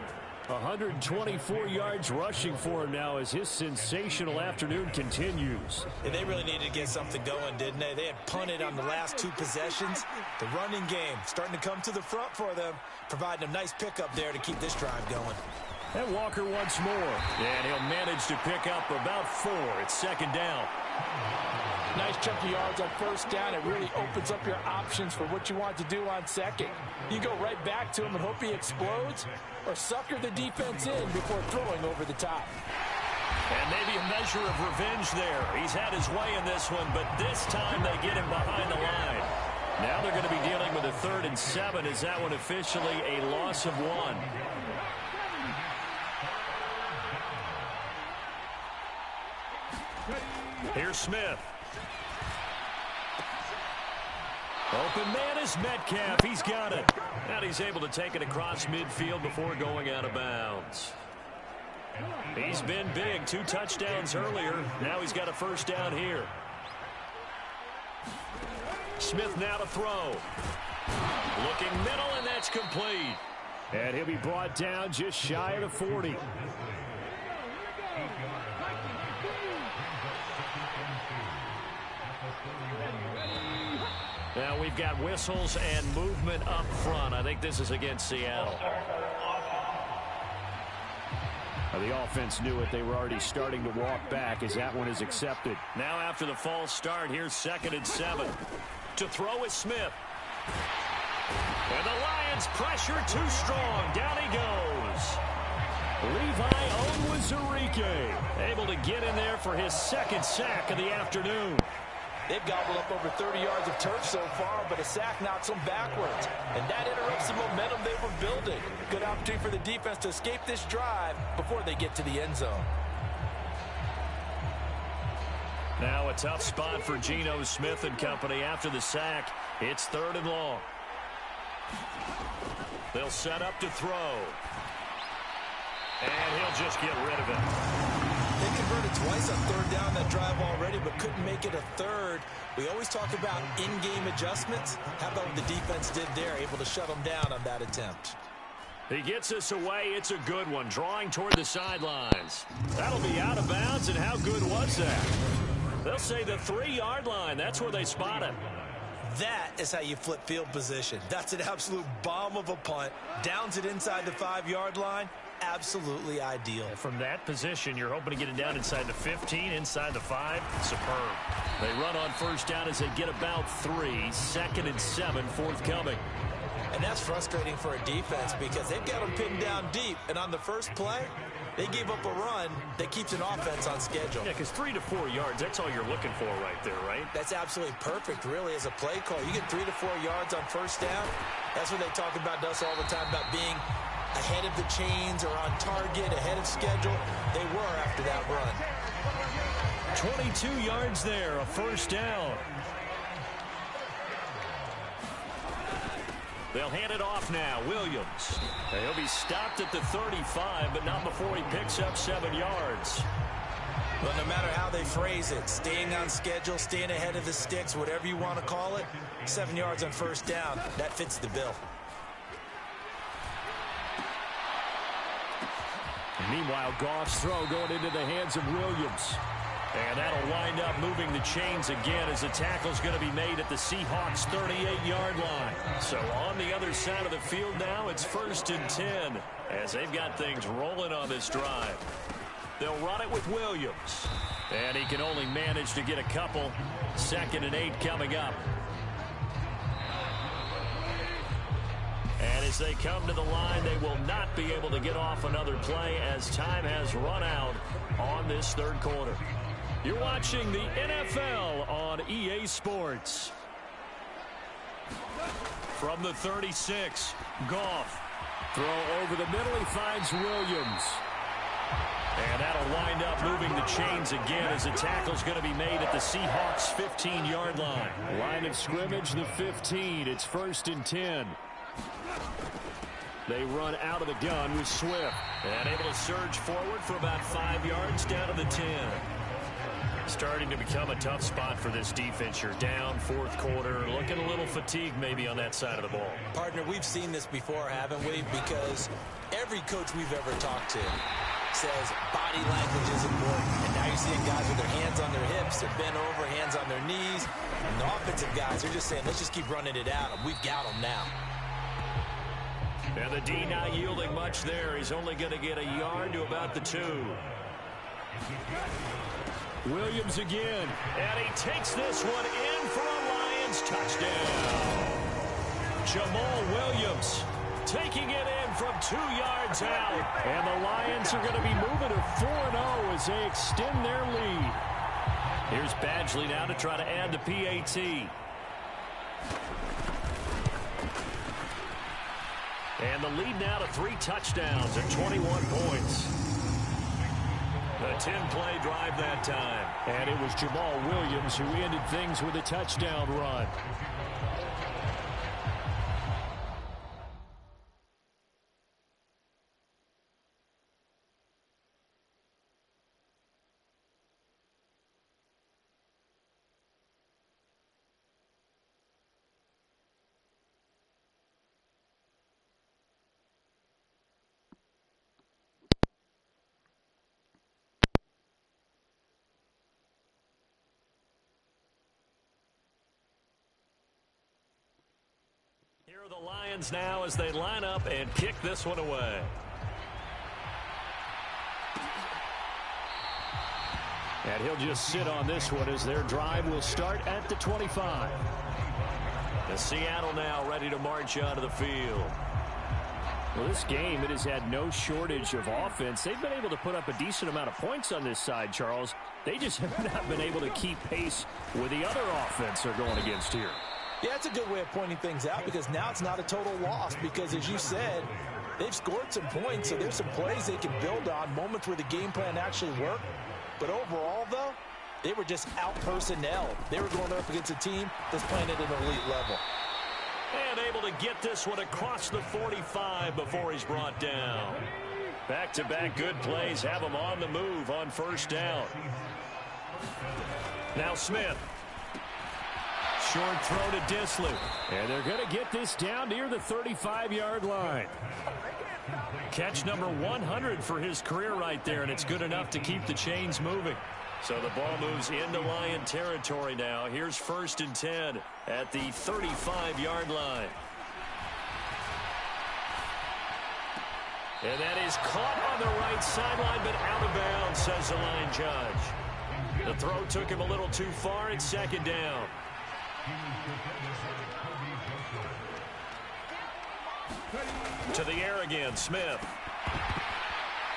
Speaker 5: 124 yards rushing for him now as his sensational afternoon continues.
Speaker 3: And they really needed to get something going, didn't they? They had punted on the last 2 possessions. The running game starting to come to the front for them, providing a nice pickup there to keep this drive going.
Speaker 5: And Walker once more.
Speaker 2: And he'll manage to pick up about 4. It's 2nd down.
Speaker 3: Nice chunk of yards on first down. It really opens up your options for what you want to do on second. You go right back to him and hope he explodes, or sucker the defense in before throwing over the top.
Speaker 2: And maybe a measure of revenge there. He's had his way in this one, but this time they get him behind the line. Now they're going to be dealing with a 3rd and 7. Is that one officially a loss of 1? Here's Smith. Open man is Metcalf. He's got it. And he's able to take it across midfield before going out of bounds. He's been big. 2 touchdowns earlier. Now he's got a first down here. Smith now to throw. Looking middle, and that's complete.
Speaker 5: And he'll be brought down just shy of the 40.
Speaker 2: Now we've got whistles and movement up front. I think this is against Seattle.
Speaker 5: The offense knew it. They were already starting to walk back as that one is accepted.
Speaker 2: Now after the false start, here's 2nd and 7. To throw is Smith. And the Lions pressure too strong. Down he goes. Levi Onwuzurike able to get in there for his 2nd sack of the afternoon.
Speaker 3: They've gobbled up over 30 yards of turf so far, but a sack knocks them backwards. And that interrupts the momentum they were building. Good opportunity for the defense to escape this drive before they get to the end zone.
Speaker 2: Now a tough spot for Geno Smith and company after the sack. It's 3rd and long. They'll set up to throw. And he'll just get rid of it.
Speaker 3: They converted twice on third down that drive already, but couldn't make it a third. We always talk about in-game adjustments. How about what the defense did there, able to shut them down on that attempt?
Speaker 2: He gets us away. It's a good one, drawing toward the sidelines. That'll be out of bounds, and how good was that? They'll say the 3-yard line. That's where they spot it.
Speaker 3: That is how you flip field position. That's an absolute bomb of a punt. Downs it inside the 5-yard line. Absolutely ideal.
Speaker 2: From that position, you're hoping to get it down inside the 15, inside the 5. Superb. They run on first down as they get about 3. 2nd and 7 forthcoming.
Speaker 3: And that's frustrating for a defense because they've got them pinned down deep. And on the first play, they gave up a run that keeps an offense on schedule.
Speaker 2: Yeah, because 3 to 4 yards, that's all you're looking for right there, right?
Speaker 3: That's absolutely perfect, really, as a play call. You get 3 to 4 yards on first down. That's what they talk about us all the time, about being ahead of the chains or on target, ahead of schedule. They were after that run.
Speaker 2: 22 yards there, a first down. They'll hand it off now. Williams. He'll be stopped at the 35, but not before he picks up 7 yards.
Speaker 3: Well, no matter how they phrase it, staying on schedule, staying ahead of the sticks, whatever you want to call it, 7 yards on first down, that fits the bill.
Speaker 2: Meanwhile, Goff's throw going into the hands of Williams. And that'll wind up moving the chains again as the tackle's going to be made at the Seahawks' 38-yard line. So on the other side of the field now, it's 1st and 10 as they've got things rolling on this drive. They'll run it with Williams. And he can only manage to get a couple. 2nd and 8 coming up. And as they come to the line, they will not be able to get off another play as time has run out on this third quarter. You're watching the NFL on EA Sports. From the 36, Goff. Throw over the middle, he finds Williams. And that'll wind up moving the chains again as the tackle's going to be made at the Seahawks' 15-yard line. Line of scrimmage, the 15. It's 1st and 10. They run out of the gun with Swift. And able to surge forward for about 5 yards down to the 10. Starting to become a tough spot for this defense. You're down 4th quarter, looking a little fatigued maybe on that side of the ball.
Speaker 3: Partner, we've seen this before, haven't we? Because every coach we've ever talked to says body language is important. And now you're seeing guys with their hands on their hips, they're bent over, hands on their knees. And the offensive guys are just saying, let's just keep running it out. We've got them now.
Speaker 2: And the D not yielding much there. He's only going to get a yard to about the 2. Williams again. And he takes this one in for a Lions touchdown. Jamal Williams taking it in from 2 yards out. And the Lions are going to be moving to 4-0 as they extend their lead. Here's Badgley now to try to add the PAT. And the lead now to 3 touchdowns and 21 points. A 10-play drive that time. And it was Jamal Williams who ended things with a touchdown run. Here are the Lions now as they line up and kick this one away. And he'll just sit on this one as their drive will start at the 25. The Seattle now ready to march onto the field. Well, this game, it has had no shortage of offense. They've been able to put up a decent amount of points on this side, Charles. They just have not been able to keep pace with the other offense they're going against here.
Speaker 3: Yeah, that's a good way of pointing things out because now it's not a total loss because, as you said, they've scored some points, so there's some plays they can build on, moments where the game plan actually worked. But overall, though, they were just out-personnel. They were going up against a team that's playing at an elite level.
Speaker 2: And able to get this one across the 45 before he's brought down.
Speaker 5: Back-to-back good plays have them on the move on first down. Now Smith. Short throw to Dissly. And they're going to get this down near the 35-yard line. Catch number 100 for his career right there, and it's good enough to keep the chains moving. So the ball moves into Lion territory now. Here's 1st and 10 at the 35-yard line. And that is caught on the right sideline, but out of bounds, says the line judge. The throw took him a little too far. It's 2nd down. To the air again, Smith.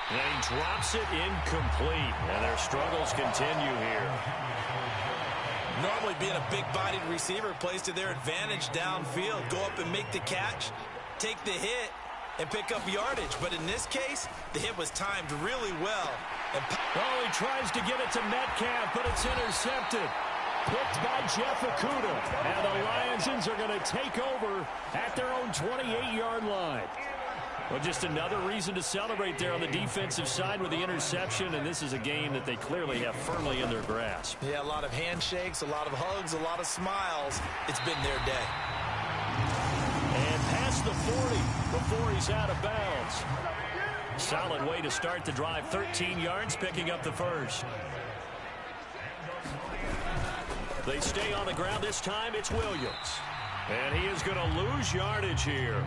Speaker 5: And he drops it incomplete. And their struggles continue here.
Speaker 3: Normally being a big-bodied receiver plays to their advantage downfield. Go up and make the catch, take the hit, and pick up yardage. But in this case, the hit was timed really well.
Speaker 5: Oh, he tries to get it to Metcalf, but it's intercepted. Picked by Jeff Okudah. And the Lions are going to take over at their own 28-yard line. Well, just another reason to celebrate there on the defensive side with the interception, and this is a game that they clearly have firmly in their grasp.
Speaker 3: Yeah, a lot of handshakes, a lot of hugs, a lot of smiles. It's been their day.
Speaker 5: And past the 40 before he's out of bounds. Solid way to start the drive. 13 yards, picking up the first. They stay on the ground this time. It's Williams. And he is going to lose yardage here.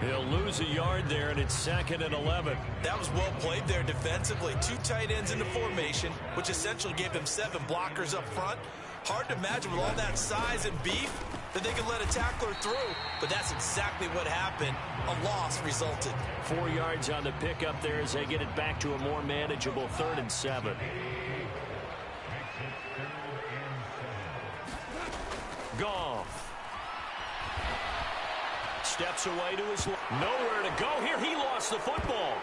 Speaker 5: He'll lose a yard there, and it's 2nd and 11.
Speaker 3: That was well played there defensively. 2 tight ends in the formation, which essentially gave them 7 blockers up front. Hard to imagine with all that size and beef that they could let a tackler through, but that's exactly what happened. A loss resulted.
Speaker 5: 4 yards on the pickup there as they get it back to a more manageable 3rd and 7. Goff. Steps away to his left. Nowhere to go here. He lost the football.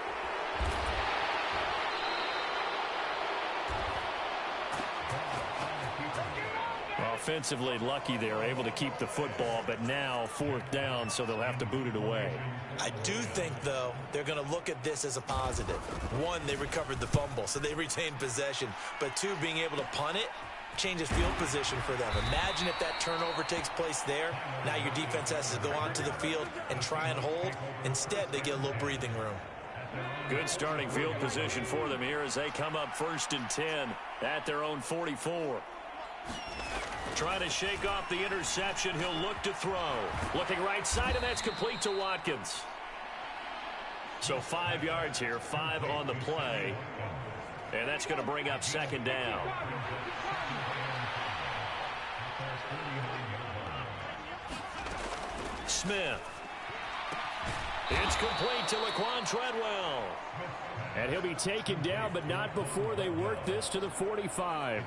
Speaker 5: Offensively lucky they're able to keep the football, but now 4th down, so they'll have to boot it away.
Speaker 3: I do think, though, they're going to look at this as a positive. 1, they recovered the fumble, so they retained possession. But 2, being able to punt it changes field position for them. Imagine if that turnover takes place there. Now your defense has to go onto the field and try and hold. Instead, they get a little breathing room.
Speaker 5: Good starting field position for them here as they come up 1st and 10 at their own 44. Trying to shake off the interception. He'll look to throw. Looking right side, and that's complete to Watkins. So 5 yards here, 5 on the play. And that's going to bring up 2nd down. Smith. It's complete to Laquan Treadwell. And he'll be taken down, but not before they work this to the 45.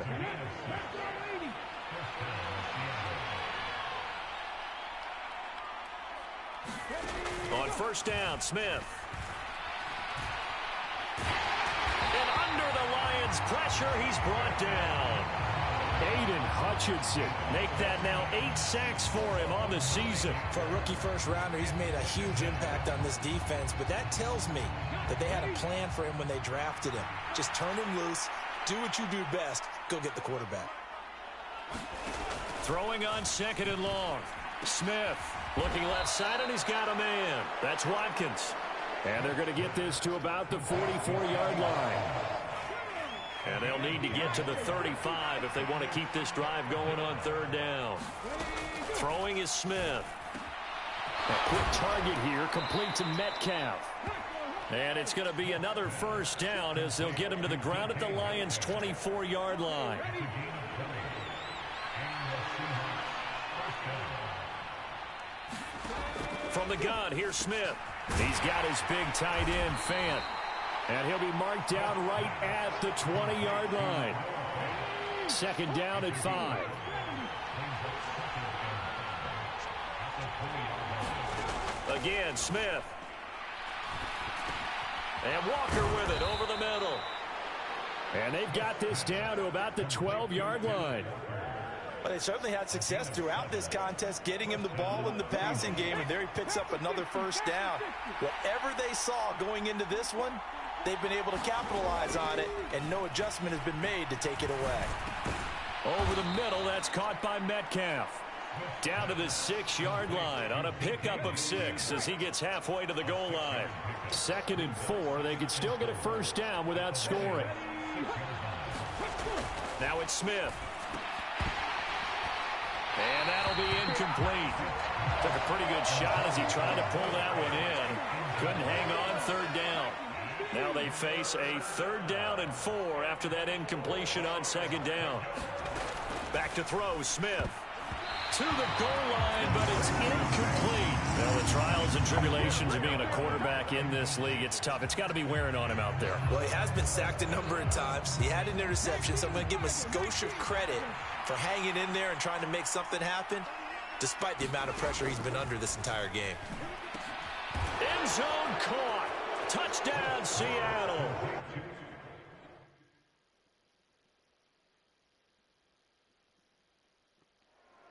Speaker 5: On 1st down, Smith. And under the Lions' pressure, he's brought down. Aiden Hutchinson. Make that now 8 sacks for him on the season.
Speaker 3: For a rookie first-rounder, he's made a huge impact on this defense, but that tells me that they had a plan for him when they drafted him. Just turn him loose, do what you do best, go get the quarterback.
Speaker 5: Throwing on 2nd and long. Smith looking left side, and he's got a man. That's Watkins. And they're going to get this to about the 44-yard line. And they'll need to get to the 35 if they want to keep this drive going on 3rd down. Throwing is Smith. A quick target here, complete to Metcalf. And it's going to be another 1st down as they'll get him to the ground at the Lions' 24-yard line. From the gun, here's Smith. He's got his big tight end, Fant. And he'll be marked down right at the 20-yard line. 2nd down at 5. Again, Smith. And Walker with it over the middle. And they've got this down to about the 12-yard line.
Speaker 3: Well, they certainly had success throughout this contest, getting him the ball in the passing game, and there he picks up another 1st down. Whatever they saw going into this one, they've been able to capitalize on it, and no adjustment has been made to take it away.
Speaker 2: Over the middle, that's caught by Metcalf. Down to the 6-yard line on a pickup of 6 as he gets halfway to the goal line. 2nd and 4. They could still get a first down without scoring. Now it's Smith. And that'll be incomplete. Took a pretty good shot as he tried to pull that one in. Couldn't hang on 3rd down. Now they face a 3rd down and 4 after that incompletion on 2nd down. Back to throw, Smith. To the goal line, but it's incomplete. Well, the trials and tribulations of being a quarterback in this league, it's tough. It's got to be wearing on him out there.
Speaker 3: Well, he has been sacked a number of times. He had an interception, so I'm going to give him a skosh of credit for hanging in there and trying to make something happen, despite the amount of pressure he's been under this entire game.
Speaker 2: End zone caught. Touchdown, Seattle.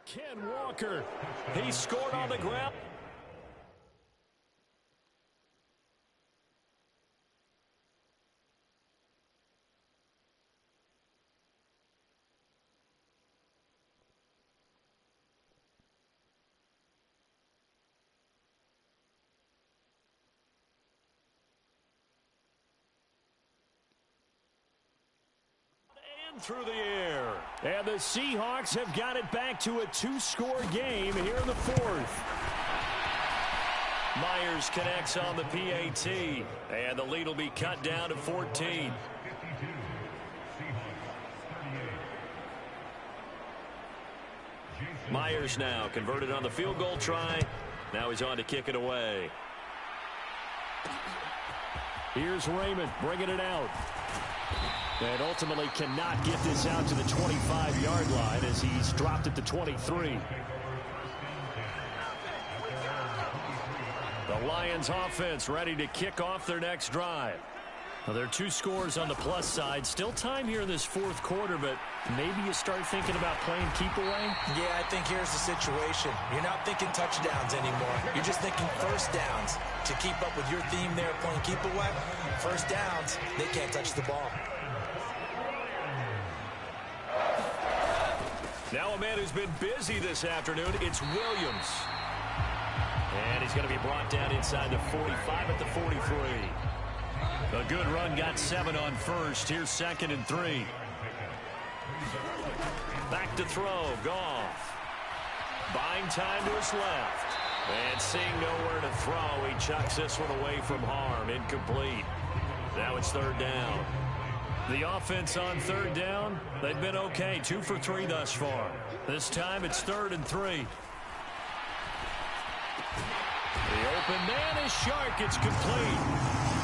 Speaker 2: Ken Walker, he scored on the ground. Through the air. And the Seahawks have got it back to a 2-score game here in the 4th. Myers connects on the PAT. And the lead will be cut down to 14. Myers now converted on the field goal try. Now he's on to kick it away. Here's Raymond bringing it out. And ultimately cannot get this out to the 25-yard line as he's dropped at the 23. The Lions offense ready to kick off their next drive. Well, there are 2 scores on the plus side. Still time here in this 4th quarter, but maybe you start thinking about playing keep away?
Speaker 3: Yeah, I think here's the situation. You're not thinking touchdowns anymore. You're just thinking first downs. To keep up with your theme there, playing keep away, first downs, they can't touch the ball.
Speaker 2: Now a man who's been busy this afternoon, it's Williams. And he's going to be brought down inside the 45 at the 43. A good run, got 7 on first. Here's 2nd and 3. Back to throw, Goff. Buying time to his left. And seeing nowhere to throw, he chucks this one away from harm. Incomplete. Now it's 3rd down. The offense on 3rd down, they've been okay. 2 for 3 thus far. This time it's 3rd and 3. The open man is Shark. It's complete.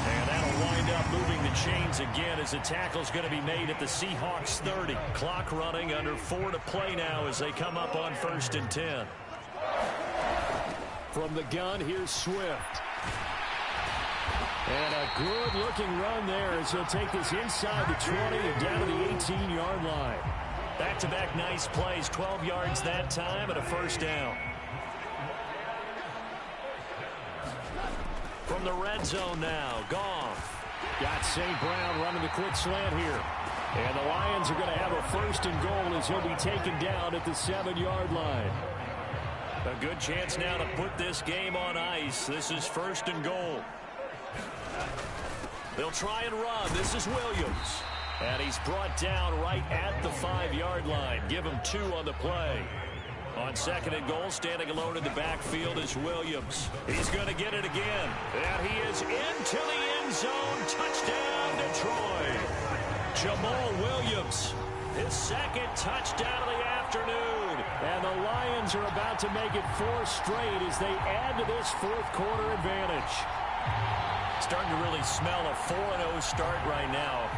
Speaker 2: And that'll wind up moving the chains again as the tackle's going to be made at the Seahawks 30. Clock running, under 4 to play now as they come up on 1st and 10. From the gun, here's Swift. And a good-looking run there as he'll take this inside the 20 and down to the 18-yard line. Back-to-back nice plays, 12 yards that time and a first down. From the red zone now, Goff. Got St. Brown running the quick slant here. And the Lions are going to have a 1st and goal as he'll be taken down at the 7-yard line. A good chance now to put this game on ice. This is 1st and goal. They'll try and run. This is Williams. And he's brought down right at the 5-yard line. Give him 2 on the play. On 2nd and goal, standing alone in the backfield is Williams. He's going to get it again. And he is into the end zone. Touchdown, Detroit. Jamal Williams, his 2nd touchdown of the afternoon. And the Lions are about to make it 4 straight as they add to this 4th quarter advantage. Starting to really smell a 4-0 start right now.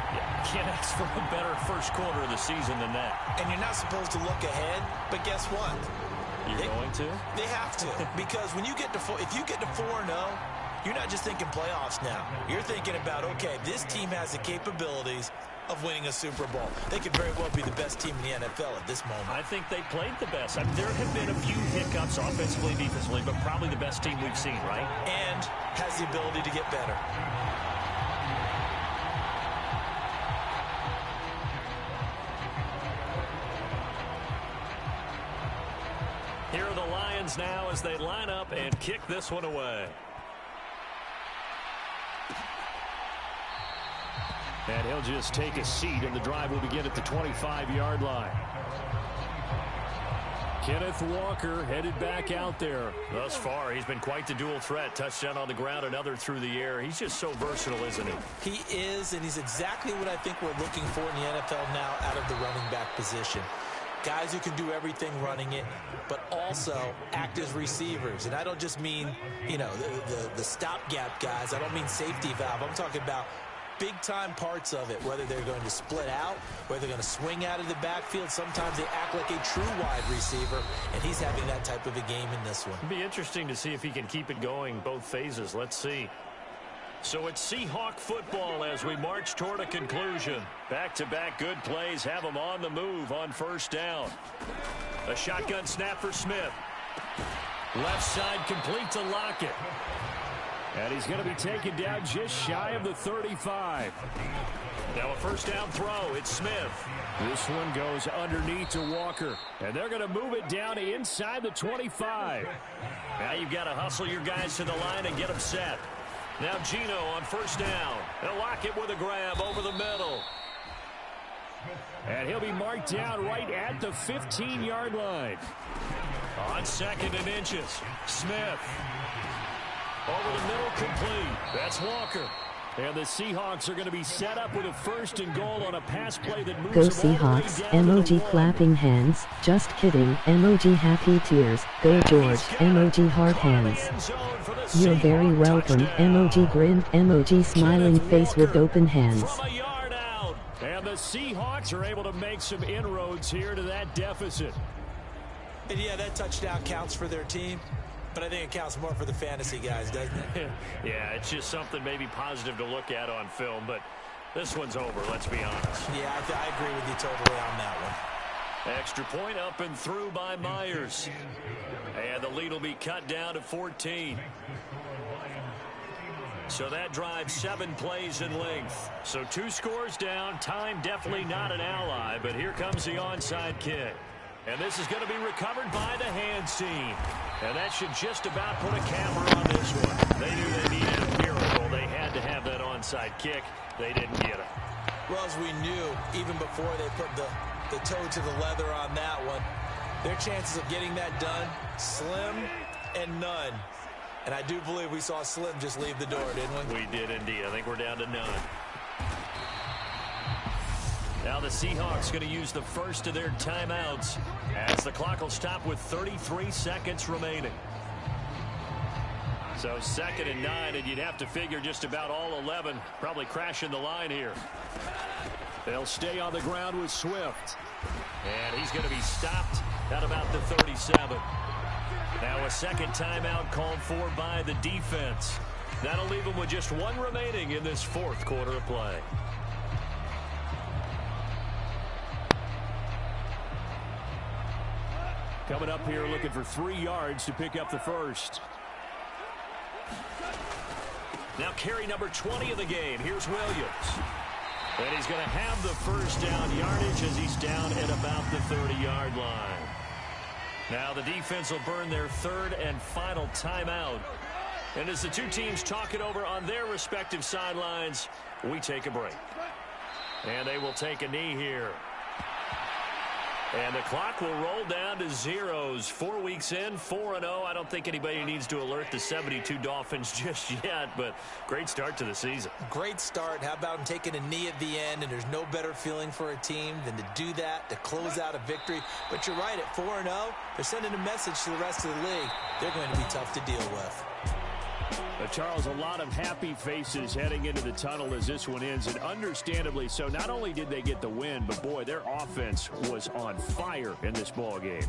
Speaker 2: Can't ask for a better first quarter of the season than that.
Speaker 3: And you're not supposed to look ahead, but guess what?
Speaker 2: You're going to?
Speaker 3: They have to. Because when you get to if you get to 4-0, you're not just thinking playoffs now. You're thinking about, okay, this team has the capabilities of winning a Super Bowl. They could very well be the best team in the NFL at this moment.
Speaker 2: I think they played the best. I mean, there have been a few hiccups offensively, defensively, but probably the best team we've seen, right?
Speaker 3: And has the ability to get better.
Speaker 5: hands now as they line up and kick this one away. And he'll just take a seat, and the drive will begin at the 25-yard line. Kenneth Walker headed back out there. Thus far, he's been quite the dual threat. Touchdown on the ground, another through the air. He's just so versatile, isn't he?
Speaker 3: He is, and he's exactly what I think we're looking for in the NFL now out of the running back position. Guys who can do everything running it, but also act as receivers. And I don't just mean, you know, the stopgap guys. I don't mean safety valve. I'm talking about big-time parts of it, whether they're going to split out, whether they're going to swing out of the backfield. Sometimes they act like a true wide receiver, and he's having that type of a game in this one.
Speaker 5: It'd be interesting to see if he can keep it going both phases. Let's see. So it's Seahawk football as we march toward a conclusion. Back-to-back good plays have them on the move on first down. A shotgun snap for Smith. Left side complete to Lockett. And he's going to be taken down just shy of the 35. Now a first down throw. It's Smith. This one goes underneath to Walker. And they're going to move it down inside the 25. Now you've got to hustle your guys to the line and get them set. Now Geno on first down. They'll lock it with a grab over the middle. And he'll be marked down right at the 15-yard line. On 2nd and inches. Smith. Over the middle, complete. That's Walker. And the Seahawks are going to be set up with a 1st and goal on a pass play that moves
Speaker 4: Go
Speaker 5: them all the way
Speaker 4: Seahawks,
Speaker 5: down to the
Speaker 4: emoji
Speaker 5: 1.
Speaker 4: clapping hands, just kidding, emoji happy tears, go George, emoji heart hands. You're very welcome, emoji grin, emoji smiling face with open hands.
Speaker 5: From a yard out. And the Seahawks are able to make some inroads here to that deficit.
Speaker 3: And yeah, that touchdown counts for their team, but I think it counts more for the fantasy guys, doesn't it?
Speaker 5: Yeah, it's just something maybe positive to look at on film, but this one's over, let's be honest.
Speaker 3: Yeah, I agree with you totally on that one.
Speaker 5: Extra point up and through by Myers. And the lead will be cut down to 14. So that drives 7 plays in length. So 2 scores down. Time definitely not an ally, but here comes the onside kick. And this is going to be recovered by the hands team. And that should just about put a camera on this one. They knew they needed a miracle. They had to have that onside kick. They didn't get it.
Speaker 3: Well, as we knew, even before they put the toe to the leather on that one, their chances of getting that done, slim and none. And I do believe we saw Slim just leave the door, didn't we?
Speaker 5: We did indeed. I think we're down to none. Now the Seahawks going to use the first of their timeouts as the clock will stop with 33 seconds remaining. So 2nd and 9, and you'd have to figure just about all 11 probably crashing the line here. They'll stay on the ground with Swift. And he's going to be stopped at about the 37. Now a second timeout called for by the defense. That'll leave them with just 1 remaining in this 4th quarter of play. Coming up here looking for 3 yards to pick up the first. Now carry number 20 of the game. Here's Williams. And he's going to have the first down yardage as he's down at about the 30-yard line. Now the defense will burn their 3rd and final timeout. And as the 2 teams talk it over on their respective sidelines, we take a break. And they will take a knee here. And the clock will roll down to zeros. 4 weeks in, 4-0. I don't think anybody needs to alert the 72 Dolphins just yet, but great start to the season.
Speaker 3: Great start. How about him taking a knee at the end? And there's no better feeling for a team than to do that, to close out a victory. But you're right, at 4-0, they're sending a message to the rest of the league. They're going to be tough to deal with.
Speaker 2: Charles, a lot of happy faces heading into the tunnel as this one ends, and understandably so. Not only did they get the win, but boy, their offense was on fire in this ball game.